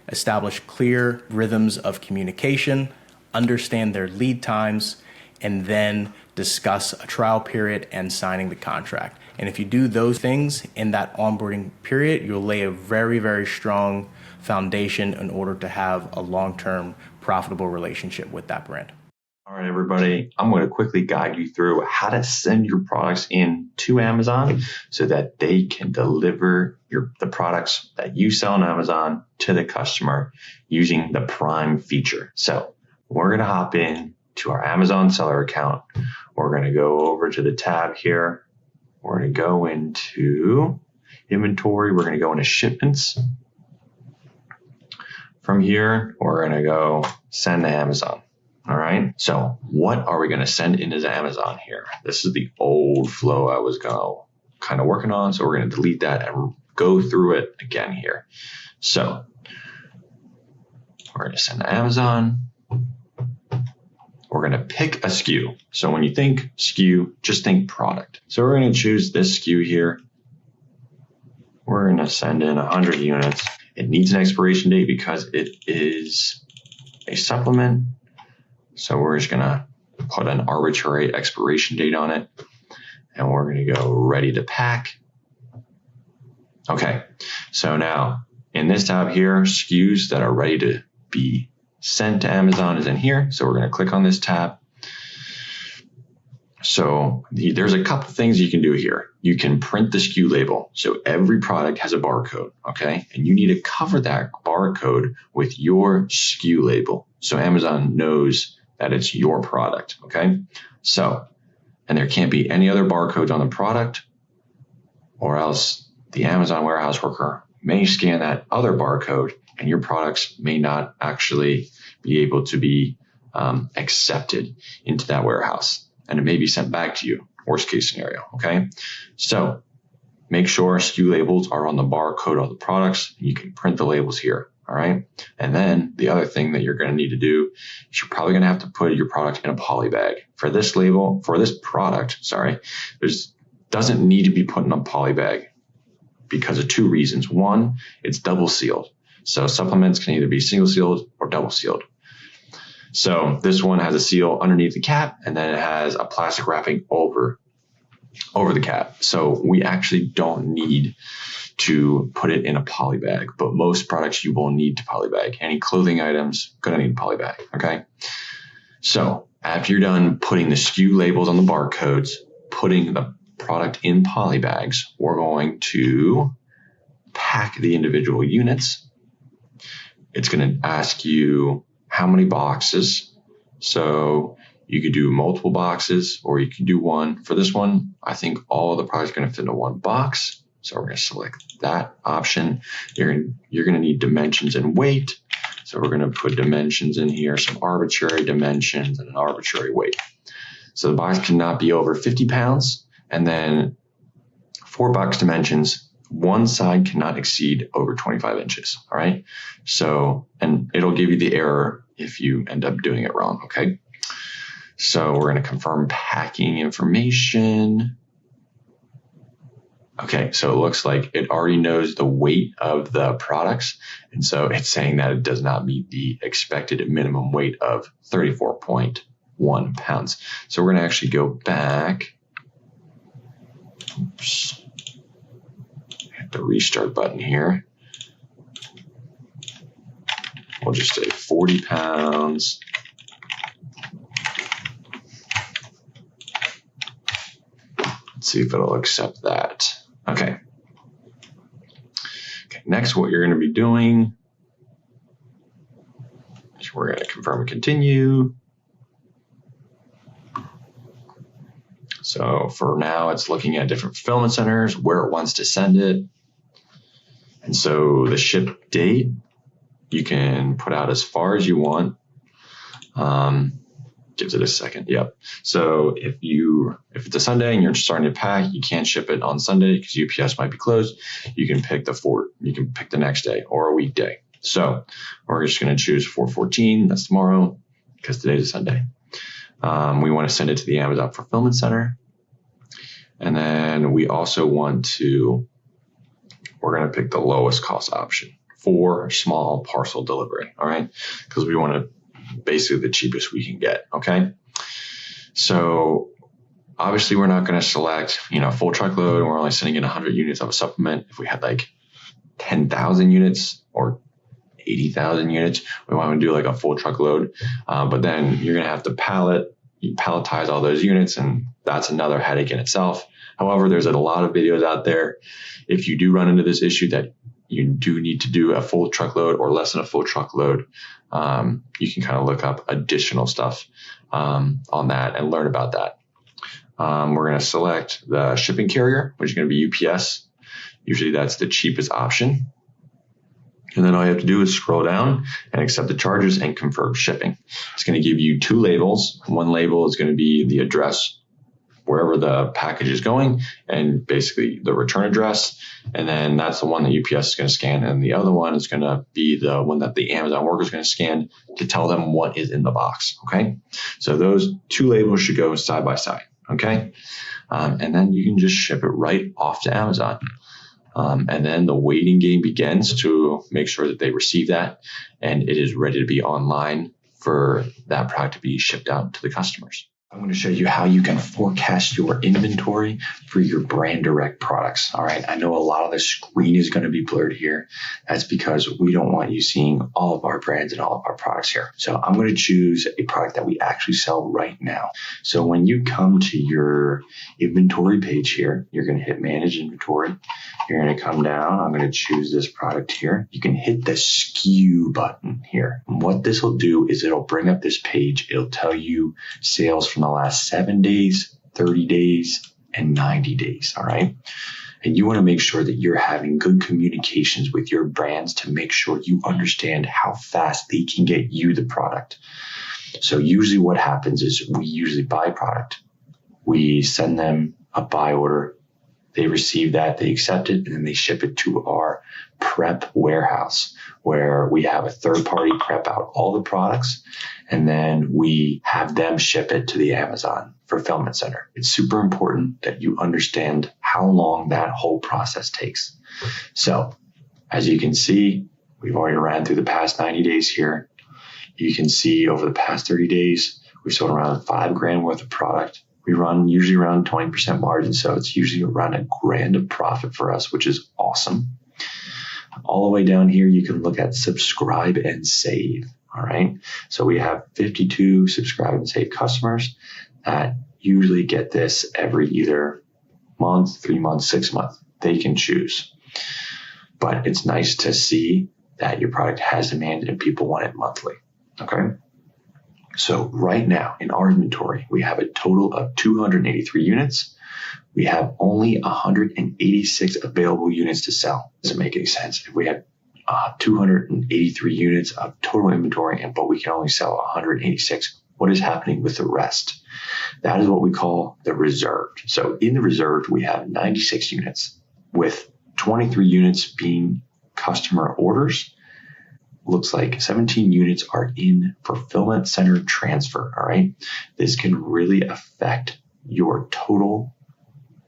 establish clear rhythms of communication, understand their lead times, and then discuss a trial period and signing the contract. And if you do those things in that onboarding period, you'll lay a very, very strong foundation in order to have a long-term profitable relationship with that brand. All right, everybody, I'm going to quickly guide you through how to send your products in to Amazon so that they can deliver the products that you sell on Amazon to the customer using the Prime feature. So we're going to hop in to our Amazon seller account. We're going to go over to the tab here. We're going to go into inventory. We're going to go into shipments. From here, we're going to go send to Amazon. All right. So what are we going to send into Amazon here? This is the old flow I was kind of working on. So we're going to delete that and go through it again here. So we're going to send to Amazon. We're going to pick a SKU. So when you think SKU, just think product. So we're going to choose this SKU here. We're going to send in 100 units. It needs an expiration date because it is a supplement. So we're just going to put an arbitrary expiration date on it. And we're going to go ready to pack. Okay. So now in this tab here, SKUs that are ready to be sent to Amazon is in here. So we're going to click on this tab. So there's a couple things you can do here. You can print the SKU label. So every product has a barcode, okay? And you need to cover that barcode with your SKU label. So Amazon knows that it's your product, okay? So, and there can't be any other barcodes on the product, or else the Amazon warehouse worker may scan that other barcode and your products may not actually be able to be accepted into that warehouse. And it may be sent back to you, worst case scenario, okay? So make sure SKU labels are on the barcode of the products. You can print the labels here, all right? And then the other thing that you're gonna need to do is you're probably gonna have to put your product in a poly bag. For this label, for this product, doesn't need to be put in a poly bag because of 2 reasons. One, it's double sealed. So supplements can either be single sealed or double sealed. So this one has a seal underneath the cap, and then it has a plastic wrapping over the cap. So we actually don't need to put it in a poly bag, but most products you will need to poly bag. Any clothing items, gonna need a poly bag, okay? So after you're done putting the SKU labels on the barcodes, putting the product in poly bags, we're going to pack the individual units. It's gonna ask you how many boxes. So you could do multiple boxes or you can do one. For this one, I think all the products are going to fit into one box. So we're going to select that option. You're going to need dimensions and weight. So we're going to put dimensions in here, some arbitrary dimensions and an arbitrary weight. So the box cannot be over 50 pounds. And then for box dimensions, one side cannot exceed over 25 inches. All right. So, and it'll give you the error if you end up doing it wrong. Okay. So we're going to confirm packing information. Okay, so it looks like it already knows the weight of the products. And so it's saying that it does not meet the expected minimum weight of 34.1 pounds. So we're going to actually go back. Oops. Hit the restart button here. We'll just say 40 pounds. Let's see if it'll accept that. Okay. Next, what you're going to be doing is we're going to confirm and continue. So for now, it's looking at different fulfillment centers, where it wants to send it. And so the ship date, you can put out as far as you want. Gives it a second. Yep. So if it's a Sunday and you're starting to pack, you can't ship it on Sunday because UPS might be closed. You can pick the next day or a weekday. So we're just going to choose 4/14. That's tomorrow because today's a Sunday. We want to send it to the Amazon fulfillment center. And then we also we're going to pick the lowest cost option for small parcel delivery. All right. Because we want to basically the cheapest we can get. Okay. So obviously we're not going to select, full truckload, and we're only sending in 100 units of a supplement. If we had like 10,000 units or 80,000 units, we want to do like a full truckload. But then you're going to have to palletize all those units, and that's another headache in itself. However, there's a lot of videos out there. If you do run into this issue that you do need to do a full truckload or less than a full truckload, you can kind of look up additional stuff on that and learn about that. We're going to select the shipping carrier, which is going to be UPS. Usually that's the cheapest option. And then all you have to do is scroll down and accept the charges and confirm shipping. It's going to give you two labels. One label is going to be the address wherever the package is going and basically the return address. And then that's the one that UPS is going to scan. And the other one is going to be the one that the Amazon worker is going to scan to tell them what is in the box. Okay. So those two labels should go side by side. Okay. And then you can just ship it right off to Amazon. And then the waiting game begins to make sure that they receive that and it is ready to be online for that product to be shipped out to the customers. I'm going to show you how you can forecast your inventory for your brand direct products. All right. I know a lot of the screen is going to be blurred here. That's because we don't want you seeing all of our brands and all of our products here. So I'm going to choose a product that we actually sell right now. So when you come to your inventory page here, you're going to hit manage inventory. You're going to come down. I'm going to choose this product here. You can hit the SKU button here. And what this will do is it'll bring up this page. It'll tell you sales from the last 7 days, 30 days, and 90 days. All right. And you want to make sure that you're having good communications with your brands to make sure you understand how fast they can get you the product. So usually what happens is we usually buy product. We send them a buy order. They receive that, they accept it, and then they ship it to our prep warehouse where we have a third party prep out all the products, and then we have them ship it to the Amazon fulfillment center. It's super important that you understand how long that whole process takes. So as you can see, we've already ran through the past 90 days here. You can see over the past 30 days, we've sold around $5,000 worth of product. We run usually around 20% margin, so it's usually around $1,000 of profit for us, which is awesome. All the way down here, you can look at subscribe and save. All right. So we have 52 subscribe and save customers that usually get this every either month, 3 months, 6 months. They can choose. But it's nice to see that your product has demand and people want it monthly. Okay. So right now in our inventory, we have a total of 283 units. We have only 186 available units to sell. Doesn't make any sense. If we had 283 units of total inventory, but we can only sell 186, what is happening with the rest? That is what we call the reserved. So in the reserved, we have 96 units with 23 units being customer orders. Looks like 17 units are in fulfillment center transfer. All right. This can really affect your total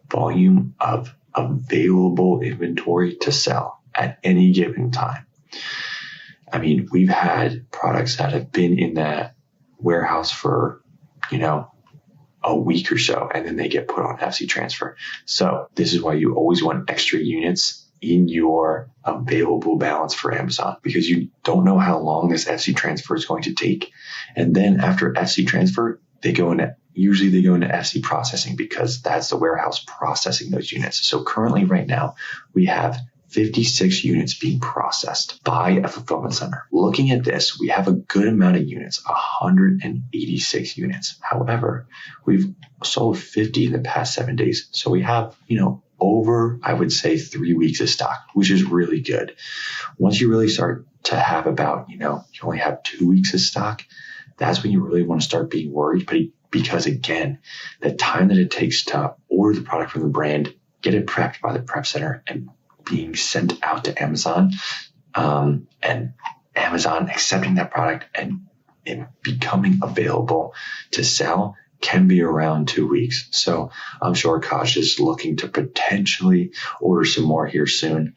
volume of available inventory to sell at any given time. I mean, we've had products that have been in that warehouse for, a week or so, and then they get put on FC transfer. So this is why you always want extra units in your available balance for Amazon, because you don't know how long this FC transfer is going to take. And then after FC transfer, usually they go into FC processing, because that's the warehouse processing those units. So currently right now we have 56 units being processed by a fulfillment center. Looking at this, we have a good amount of units, 186 units. However, we've sold 50 in the past 7 days. So we have, over, I would say, 3 weeks of stock, which is really good. Once you really start to have about, you only have 2 weeks of stock, that's when you really want to start being worried. But because again, the time that it takes to order the product from the brand, get it prepped by the prep center, and being sent out to Amazon, and Amazon accepting that product and it becoming available to sell can be around 2 weeks. So I'm sure Kaj is looking to potentially order some more here soon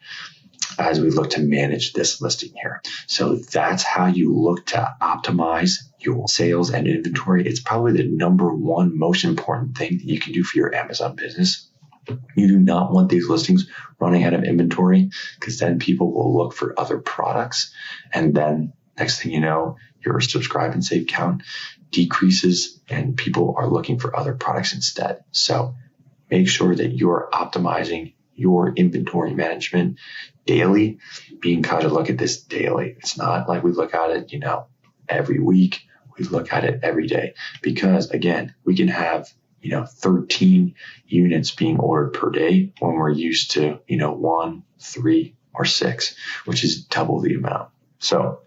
as we look to manage this listing here. So that's how you look to optimize your sales and inventory. It's probably the number one most important thing that you can do for your Amazon business. You do not want these listings running out of inventory, because then people will look for other products. And then next thing you know, your subscribe and save count decreases and people are looking for other products instead. So make sure that you're optimizing your inventory management daily. Being kind of look at this daily. It's not like we look at it, every week. We look at it every day, because again, we can have 13 units being ordered per day when we're used to, 1, 3, or 6, which is double the amount. So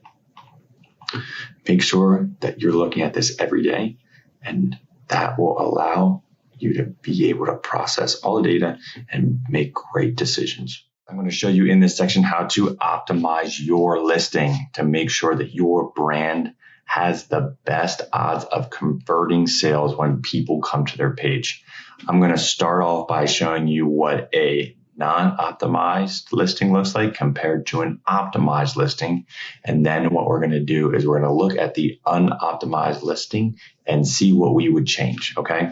make sure that you're looking at this every day, and that will allow you to be able to process all the data and make great decisions. I'm going to show you in this section how to optimize your listing to make sure that your brand has the best odds of converting sales when people come to their page. I'm going to start off by showing you what a non-optimized listing looks like compared to an optimized listing. And then what we're going to do is we're going to look at the unoptimized listing and see what we would change. Okay.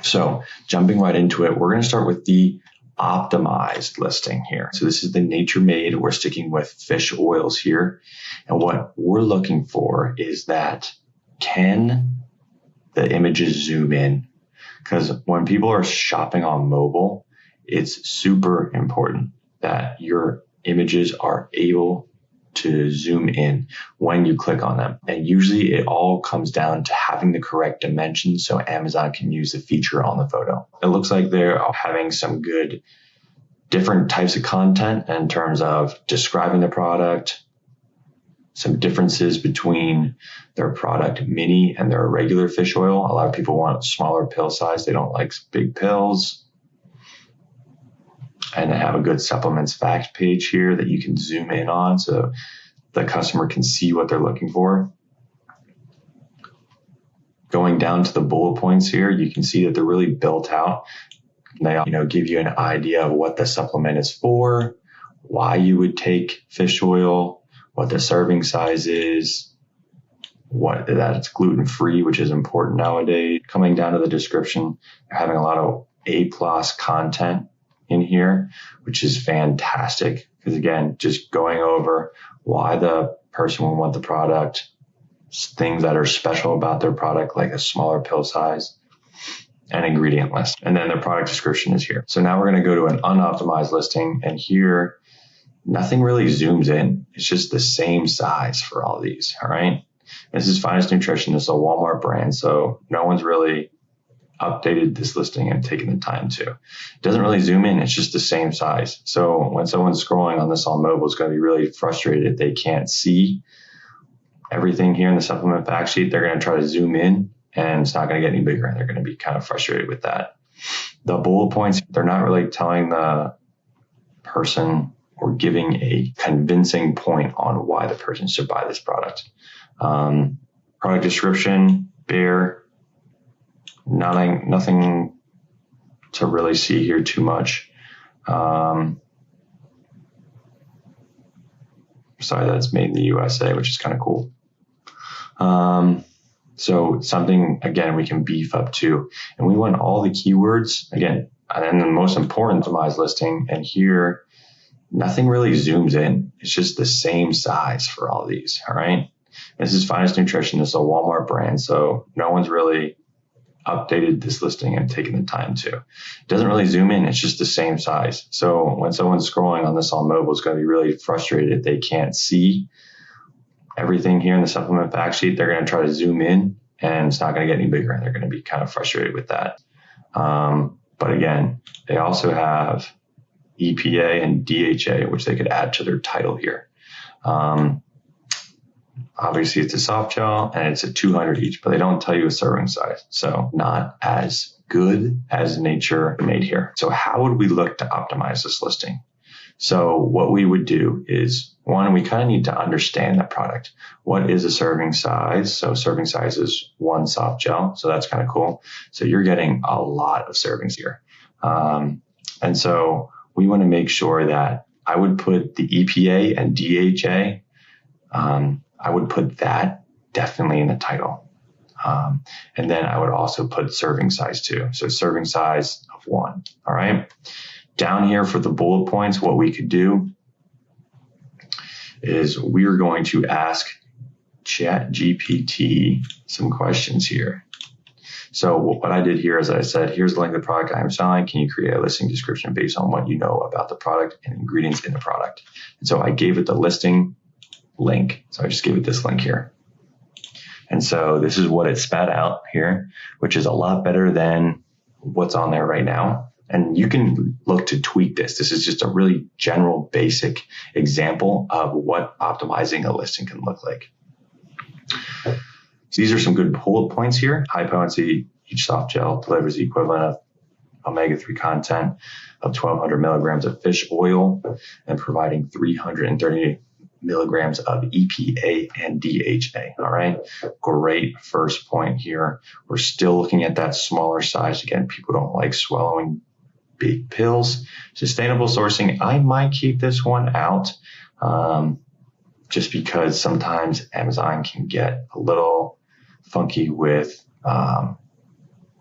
So jumping right into it, we're going to start with the optimized listing here. So this is the Nature Made. We're sticking with fish oils here. And what we're looking for is that, can the images zoom in? Because when people are shopping on mobile, it's super important that your images are able to zoom in when you click on them. And usually it all comes down to having the correct dimensions so Amazon can use the feature on the photo. It looks like they're having some good different types of content in terms of describing the product, some differences between their product mini and their regular fish oil. A lot of people want smaller pill size. They don't like big pills. And they have a good supplements fact page here that you can zoom in on so the customer can see what they're looking for. Going down to the bullet points here, you can see that they're really built out. They give you an idea of what the supplement is for, why you would take fish oil, what the serving size is, that it's gluten-free, which is important nowadays. Coming down to the description, they're having a lot of A+ content in here, which is fantastic. Because again, just going over why the person would want the product, things that are special about their product, like a smaller pill size, and ingredient list. And then the product description is here. So now we're going to go to an unoptimized listing, and here, nothing really zooms in. It's just the same size for all these, all right? This is Finest Nutrition. This is a Walmart brand, so no one's really updated this listing and taken the time to. It doesn't really zoom in. It's just the same size. So when someone's scrolling on this on mobile, it's going to be really frustrated if they can't see everything here in the supplement fact sheet. They're going to try to zoom in, and it's not going to get any bigger, and they're going to be kind of frustrated with that. The bullet points, they're not really telling the person or giving a convincing point on why the person should buy this product. Product description, bare, nothing to really see here too much. Besides that, it's made in the USA, which is kind of cool. So something, again, we can beef up to. And we want all the keywords, again, and the most important optimized listing. And here, nothing really zooms in. It's just the same size for all these, all right? This is Finest Nutrition. This is a Walmart brand, so no one's really updated this listing and taken the time to. It doesn't really zoom in. It's just the same size. So when someone's scrolling on this on mobile, it's going to be really frustrated if they can't see everything here in the supplement fact sheet. They're going to try to zoom in, and it's not going to get any bigger, and they're going to be kind of frustrated with that. But again, they also have EPA and DHA, which they could add to their title here. Obviously, it's a soft gel and it's a 200 each, but they don't tell you a serving size. So not as good as nature made here. So how would we look to optimize this listing? So what we would do is, one, we kind of need to understand that product. What is a serving size? So serving size is 1 soft gel. So that's kind of cool. So you're getting a lot of servings here. And so we want to make sure that I would put the EPA and DHA, I would put that definitely in the title. And then I would also put serving size too. So serving size of 1. All right. Down here for the bullet points, what we could do is we're going to ask ChatGPT some questions here. So what I did here is I said, here's the link of the product I am selling. Can you create a listing description based on what you know about the product and ingredients in the product? And so I gave it the listing link. So I just gave it this link here. And so this is what it spat out here, which is a lot better than what's on there right now. And you can look to tweak this. This is just a really general, basic example of what optimizing a listing can look like. So these are some good bullet points here. High potency, each soft gel delivers the equivalent of omega-3 content of 1,200 milligrams of fish oil and providing 330 milligrams of EPA and DHA. All right. Great first point here. We're still looking at that smaller size. Again, people don't like swallowing big pills. Sustainable sourcing, I might keep this one out just because sometimes Amazon can get a little funky with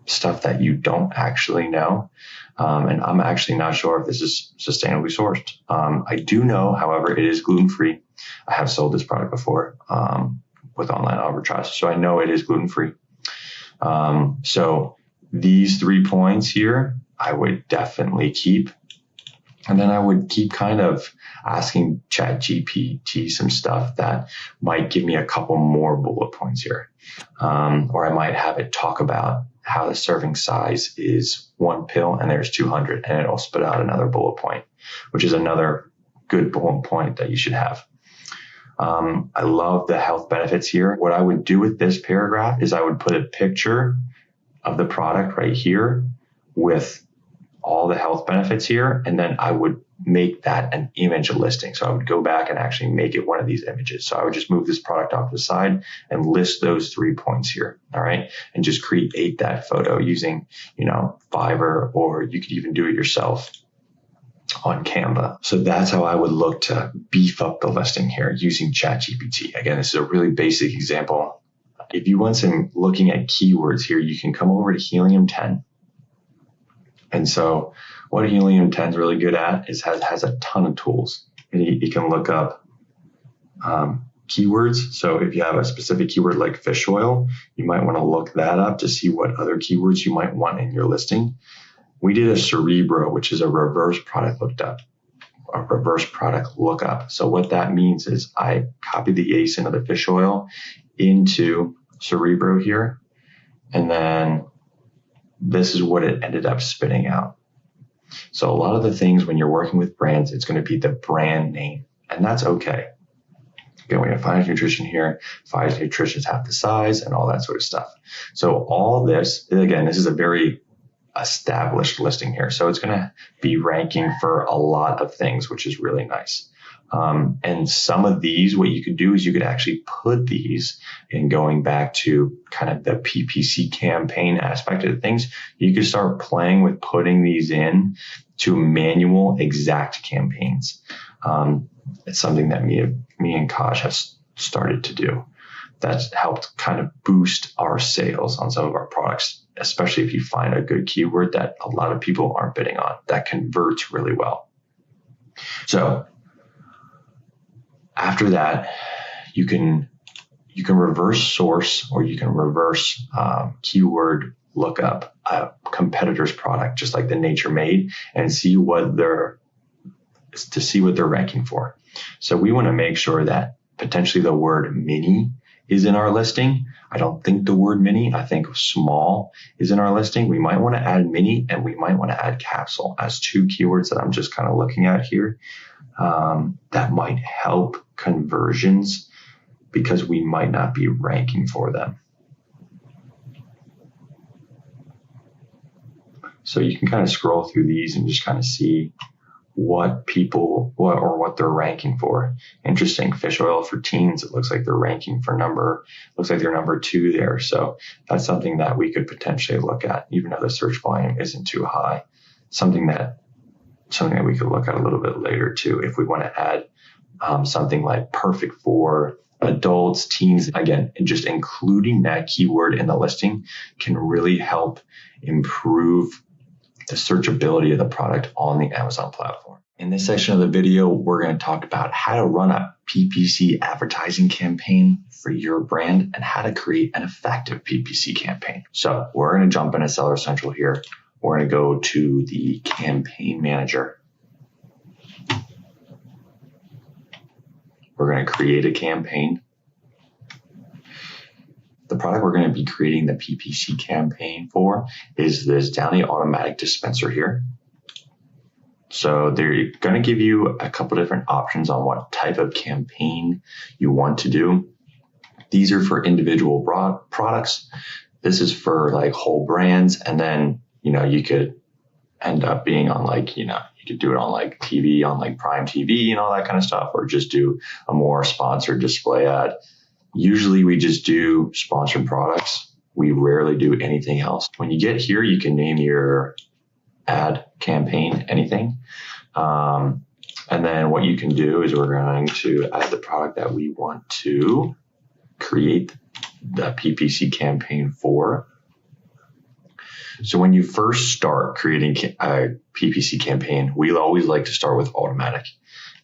stuff that you don't actually know. And I'm actually not sure if this is sustainably sourced. I do know, however, it is gluten-free. I have sold this product before with online arbitrage, so I know it is gluten-free. So these 3 points here, I would definitely keep. And then I would keep kind of asking ChatGPT some stuff that might give me a couple more bullet points here. Or I might have it talk about how the serving size is 1 pill and there's 200, and it'll spit out another bullet point, which is another good bullet point that you should have. I love the health benefits here. What I would do with this paragraph is I would put a picture of the product right here with all the health benefits here, and then I would make that an image listing. So I would go back and actually make it one of these images. So I would just move this product off to the side and list those 3 points here. All right. And just create that photo using, Fiverr, or you could even do it yourself on Canva. So that's how I would look to beef up the listing here using ChatGPT. Again, this is a really basic example. If you want some looking at keywords here, you can come over to Helium-10. And so what Helium-10 is really good at is has a ton of tools. And you can look up keywords. So if you have a specific keyword like fish oil, you might want to look that up to see what other keywords you might want in your listing. We did a Cerebro, which is a reverse product lookup. So what that means is I copied the ASIN of the fish oil into Cerebro here, and then this is what it ended up spitting out. So a lot of the things when you're working with brands, it's going to be the brand name, and that's okay. Again, we have Finest Nutrition here. Finest Nutrition is half the size and all that sort of stuff. So all this, again, this is a very established listing here. So it's going to be ranking for a lot of things, which is really nice. And some of these, what you could do is you could actually put these in, going back to kind of the PPC campaign aspect of things. You could start playing with putting these in to manual exact campaigns. It's something that me and Kaj have started to do. That's helped kind of boost our sales on some of our products, especially if you find a good keyword that a lot of people aren't bidding on, that converts really well. So after that, you can reverse source, or you can reverse keyword lookup a competitor's product, just like the Nature Made, and see what they're ranking for. So we want to make sure that potentially the word mini is in our listing. I don't think the word mini, I think small is in our listing. We might want to add mini, and we might want to add capsule as two keywords that I'm just kind of looking at here. That might help conversions because we might not be ranking for them. So you can kind of scroll through these and just kind of see what they're ranking for. Interesting. Fish oil for teens. It looks like they're ranking for looks like they're number 2 there. So that's something that we could potentially look at, even though the search volume isn't too high. Something that we could look at a little bit later too, if we want to add something like perfect for adults, teens. Again, just including that keyword in the listing can really help improve the searchability of the product on the Amazon platform. In this section of the video, we're going to talk about how to run a PPC advertising campaign for your brand and how to create an effective PPC campaign. So we're going to jump into Seller Central here. We're going to go to the campaign manager. We're going to create a campaign. The product we're going to be creating the PPC campaign for is this Downy automatic dispenser here. So they're going to give you a couple different options on what type of campaign you want to do. These are for individual products. This is for like whole brands. And then, you could end up being on you could do it on like TV, on like Prime TV and all that kind of stuff, or just do a more sponsored display ad. Usually we just do sponsored products. We rarely do anything else. When you get here, you can name your ad campaign anything. And then what you can do is we're going to add the product that we want to create the PPC campaign for. So when you first start creating a PPC campaign, we always like to start with automatic,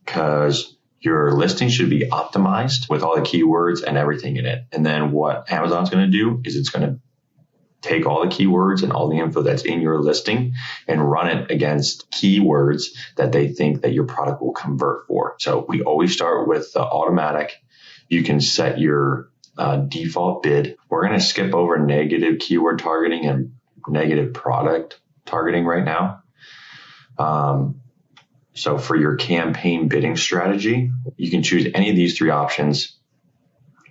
because your listing should be optimized with all the keywords and everything in it. And then what Amazon's going to do is it's going to take all the keywords and all the info that's in your listing and run it against keywords that they think that your product will convert for. So we always start with the automatic. You can set your default bid. We're going to skip over negative keyword targeting and negative product targeting right now. So for your campaign bidding strategy, you can choose any of these 3 options.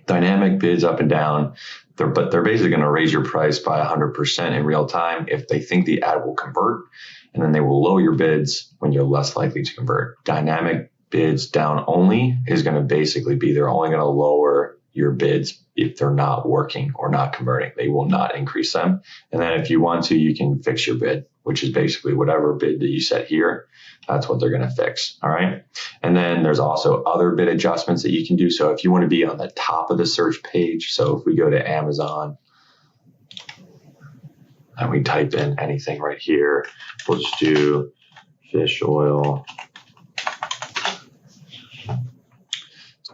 Dynamic bids up and down, but they're basically going to raise your price by 100% in real time if they think the ad will convert, and then they will lower your bids when you're less likely to convert. Dynamic bids down only is going to basically be they're only going to lower your bids if they're not working or not converting. They will not increase them. And then if you want to, you can fix your bid, which is basically whatever bid that you set here. That's what they're going to fix. All right. And then there's also other bid adjustments that you can do. So if you want to be on the top of the search page, so if we go to Amazon and we type in anything right here, we'll just do fish oil.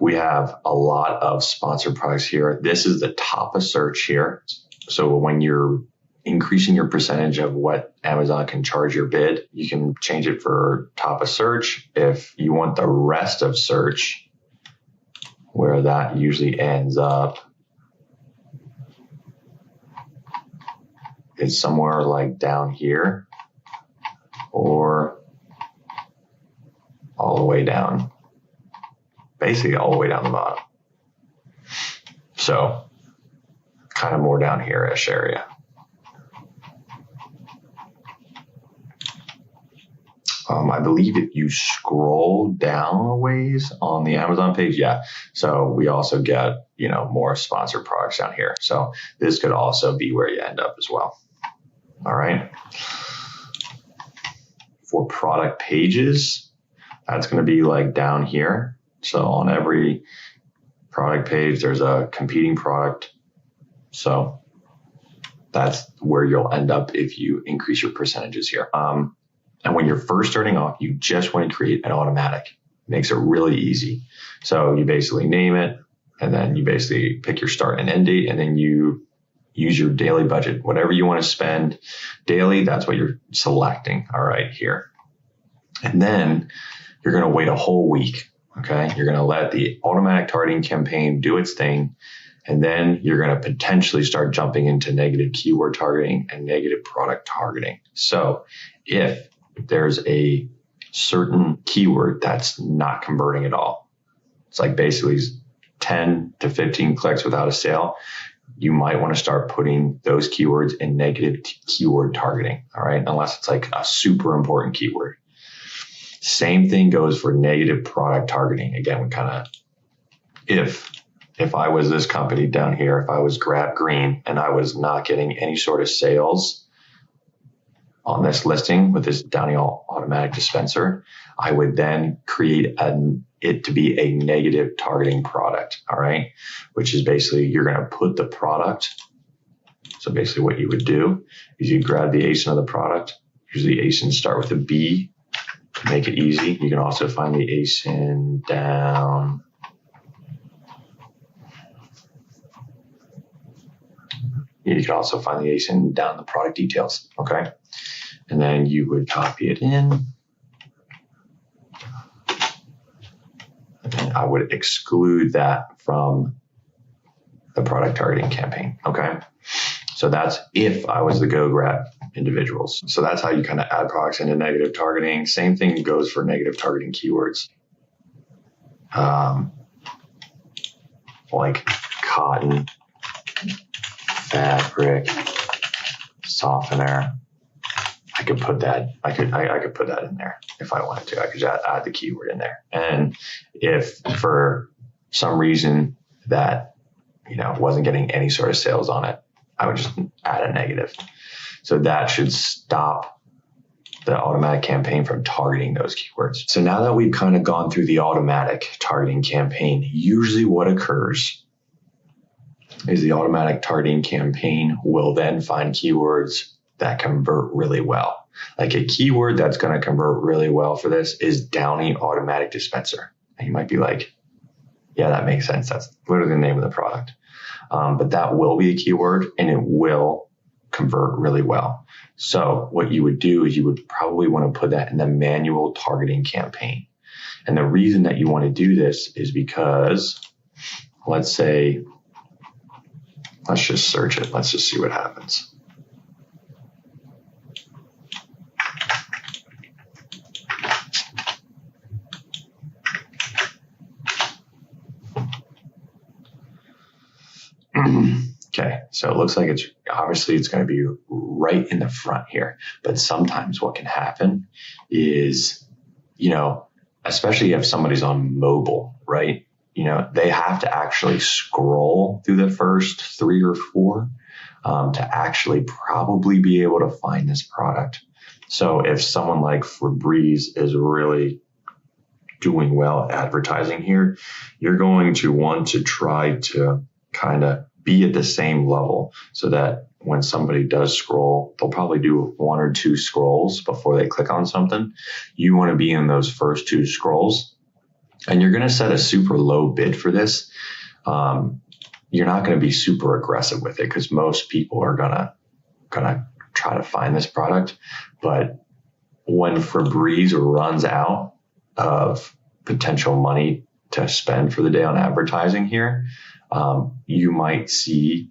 We have a lot of sponsored products here. This is the top of search here. So when you're increasing your percentage of what Amazon can charge your bid, you can change it for top of search. If you want the rest of search, where that usually ends up is somewhere like down here or all the way down, basically all the way down the bottom. So kind of more down here-ish area. I believe if you scroll down a ways on the Amazon page, yeah. So we also get, more sponsored products down here. So this could also be where you end up as well. All right. For product pages, that's going to be like down here. So on every product page, there's a competing product. So that's where you'll end up if you increase your percentages here. And when you're first starting off, you just want to create an automatic. It makes it really easy. So you basically name it, and then you basically pick your start and end date, and then you use your daily budget. Whatever you want to spend daily, that's what you're selecting. All right, here. And then you're going to wait a whole week. Okay. You're going to let the automatic targeting campaign do its thing. And then you're going to potentially start jumping into negative keyword targeting and negative product targeting. So if there's a certain keyword that's not converting at all, it's like basically 10 to 15 clicks without a sale, you might want to start putting those keywords in negative keyword targeting. All right. Unless it's like a super important keyword. Same thing goes for negative product targeting. Again, we kind of, if I was this company down here, if I was Grab Green and I was not getting any sort of sales on this listing with this Downy automatic dispenser, I would then create it to be a negative targeting product. All right. Which is basically you're going to put the product. So basically what you would do is you grab the ASIN of the product. Usually ASINs start with a B to make it easy. You can also find the ASIN down. You can also find the ASIN down the product details. Okay. And then you would copy it in. And then I would exclude that from the product targeting campaign. Okay. So that's if I was the GoGrab individuals. So that's how you kind of add products into negative targeting. Same thing goes for negative targeting keywords. Like cotton, fabric, softener. I could put that in there if I wanted to. I could just add the keyword in there. And if for some reason that, wasn't getting any sort of sales on it, I would just add a negative. So that should stop the automatic campaign from targeting those keywords. So now that we've kind of gone through the automatic targeting campaign, usually what occurs is the automatic targeting campaign will then find keywords that convert really well. Like a keyword that's going to convert really well for this is Downy automatic dispenser. And you might be like, yeah, that makes sense. That's literally the name of the product. But that will be a keyword and it will convert really well. So what you would do is you would probably want to put that in the manual targeting campaign. And the reason that you want to do this is because let's just search it. Let's just see what happens. Okay, so it looks like it's going to be right in the front here. But sometimes what can happen is, especially if somebody's on mobile, right? They have to actually scroll through the first 3 or 4 to actually probably be able to find this product. So if someone like Febreze is really doing well advertising here, you're going to want to try to kind of be at the same level so that when somebody does scroll, they'll probably do 1 or 2 scrolls before they click on something. You want to be in those first 2 scrolls, and you're going to set a super low bid for this. You're not going to be super aggressive with it because most people are gonna try to find this product. But when Febreze runs out of potential money to spend for the day on advertising here, you might see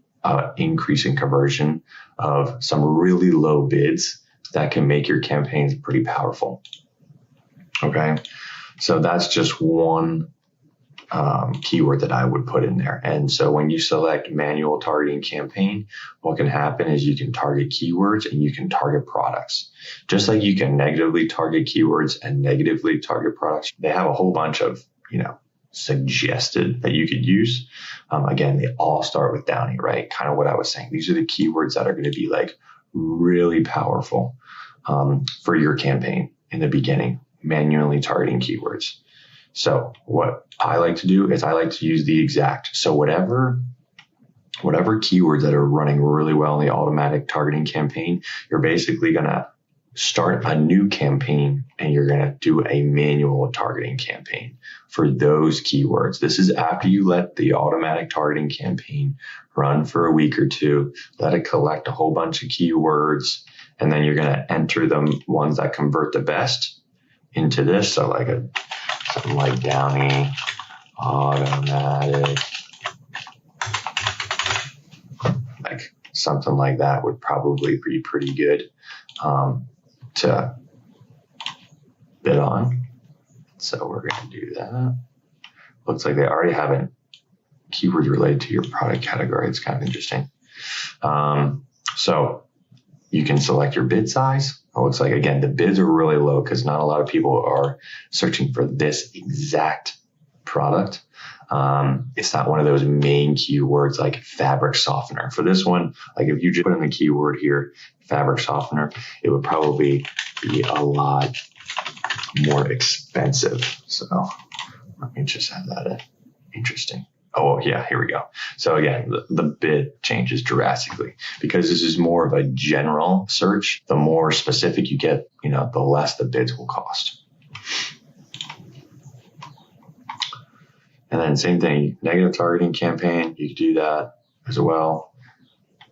increase in conversion of some really low bids that can make your campaigns pretty powerful. Okay, so that's just one keyword that I would put in there. And so when you select manual targeting campaign, what can happen is you can target keywords and you can target products. Just like you can negatively target keywords and negatively target products, they have a whole bunch of, suggested that you could use. Again, they all start with Downey, right? Kind of what I was saying. These are the keywords that are going to be like really powerful for your campaign in the beginning, manually targeting keywords. So what I like to do is I like to use the exact. So whatever keywords that are running really well in the automatic targeting campaign, you're basically going to start a new campaign and you're going to do a manual targeting campaign for those keywords. This is after you let the automatic targeting campaign run for a week or two, let it collect a whole bunch of keywords, and then you're going to enter the ones that convert the best into this. So like something like Downey, automatic, like something like that would probably be pretty good to bid on. So we're going to do that. Looks like they already have a keyword related to your product category. It's kind of interesting. So you can select your bid size. It looks like, again, the bids are really low because not a lot of people are searching for this exact product. It's not one of those main keywords like fabric softener. For this one, like if you just put in the keyword here, fabric softener, it would probably be a lot more expensive. So let me just have that in. Interesting. Oh, yeah, here we go. So again, the bid changes drastically because this is more of a general search. The more specific you get, the less the bids will cost. And then same thing, negative targeting campaign, you could do that as well.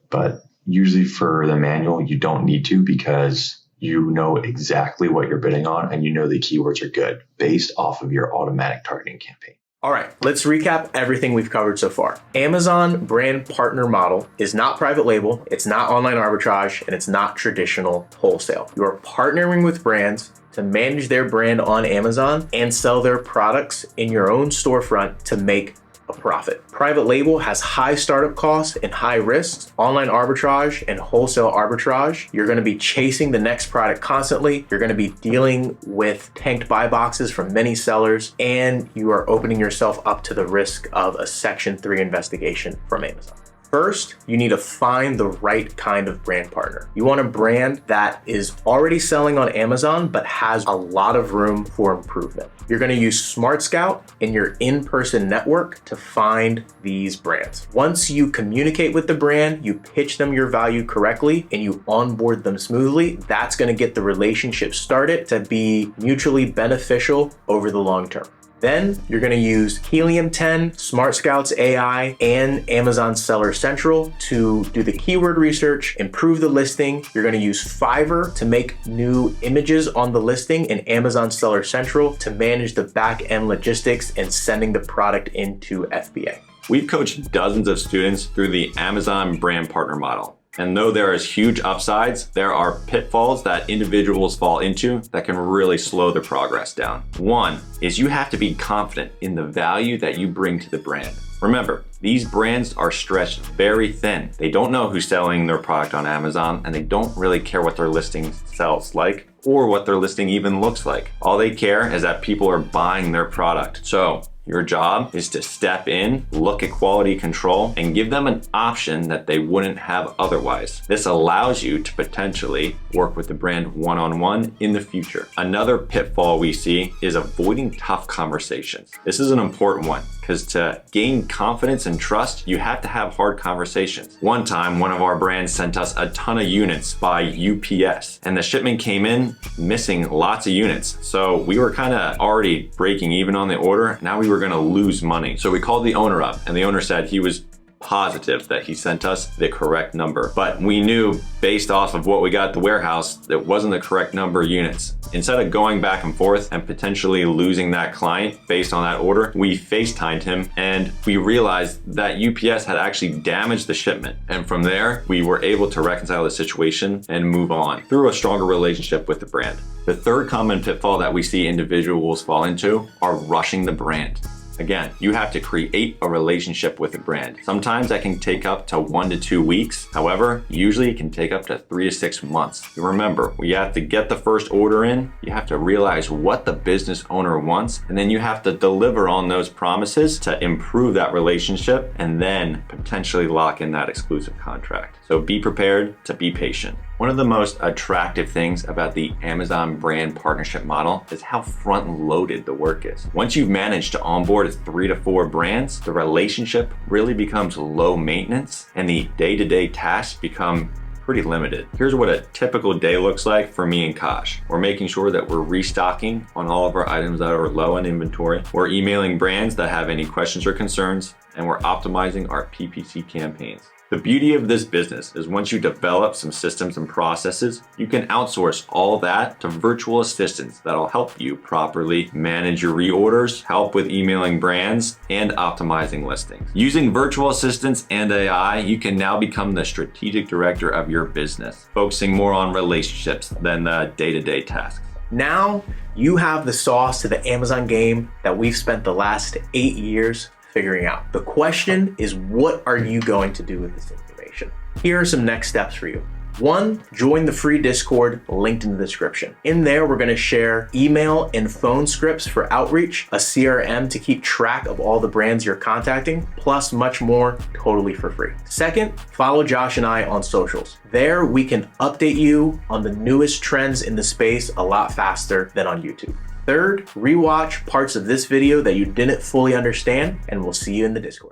But usually for the manual, you don't need to because you know exactly what you're bidding on and you know the keywords are good based off of your automatic targeting campaign. All right, let's recap everything we've covered so far. Amazon brand partner model is not private label, it's not online arbitrage, and it's not traditional wholesale. You're partnering with brands to manage their brand on Amazon and sell their products in your own storefront to make a profit. Private label has high startup costs and high risks. Online arbitrage and wholesale arbitrage, you're going to be chasing the next product constantly. You're going to be dealing with tanked buy boxes from many sellers, and you are opening yourself up to the risk of a Section 3 investigation from Amazon. First, you need to find the right kind of brand partner. You want a brand that is already selling on Amazon, but has a lot of room for improvement. You're gonna use Smart Scout in your in-person network to find these brands. Once you communicate with the brand, you pitch them your value correctly, and you onboard them smoothly, that's gonna get the relationship started to be mutually beneficial over the long term. Then you're going to use Helium 10, Smart Scouts AI, and Amazon Seller Central to do the keyword research, improve the listing. You're going to use Fiverr to make new images on the listing, and Amazon Seller Central to manage the back-end logistics and sending the product into FBA. We've coached dozens of students through the Amazon brand partner model. And though there is huge upsides, there are pitfalls that individuals fall into that can really slow their progress down. One is you have to be confident in the value that you bring to the brand. Remember, these brands are stretched very thin. They don't know who's selling their product on Amazon, and they don't really care what their listing sells like or what their listing even looks like. All they care is that people are buying their product. So your job is to step in, look at quality control, and give them an option that they wouldn't have otherwise. This allows you to potentially work with the brand one-on-one in the future. Another pitfall we see is avoiding tough conversations. This is an important one because to gain confidence and trust, you have to have hard conversations. One time, one of our brands sent us a ton of units by UPS, and the shipment came in missing lots of units. So we were kind of already breaking even on the order. Now we were going to lose money. So we called the owner up, and the owner said he was positive that he sent us the correct number. But we knew based off of what we got at the warehouse, that wasn't the correct number of units. Instead of going back and forth and potentially losing that client based on that order, we FaceTimed him and we realized that UPS had actually damaged the shipment. And from there, we were able to reconcile the situation and move on through a stronger relationship with the brand. The third common pitfall that we see individuals fall into are rushing the brand. Again, you have to create a relationship with a brand. Sometimes that can take up to 1 to 2 weeks. However, usually it can take up to 3 to 6 months. Remember, you have to get the first order in, you have to realize what the business owner wants, and then you have to deliver on those promises to improve that relationship and then potentially lock in that exclusive contract. So be prepared to be patient. One of the most attractive things about the Amazon brand partnership model is how front-loaded the work is. Once you've managed to onboard 3 to 4 brands, the relationship really becomes low maintenance and the day-to-day tasks become pretty limited. Here's what a typical day looks like for me and Kaj. We're making sure that we're restocking on all of our items that are low in inventory. We're emailing brands that have any questions or concerns, and we're optimizing our PPC campaigns. The beauty of this business is once you develop some systems and processes, you can outsource all that to virtual assistants that'll help you properly manage your reorders, help with emailing brands, and optimizing listings. Using virtual assistants and AI, you can now become the strategic director of your business, focusing more on relationships than the day-to-day tasks. Now you have the sauce to the Amazon game that we've spent the last 8 years figuring out. The question is, what are you going to do with this information? Here are some next steps for you. 1, join the free Discord linked in the description. In there, we're gonna share email and phone scripts for outreach, a CRM to keep track of all the brands you're contacting, plus much more totally for free. 2nd, follow Josh and I on socials. There, we can update you on the newest trends in the space a lot faster than on YouTube. 3rd, rewatch parts of this video that you didn't fully understand, and we'll see you in the Discord.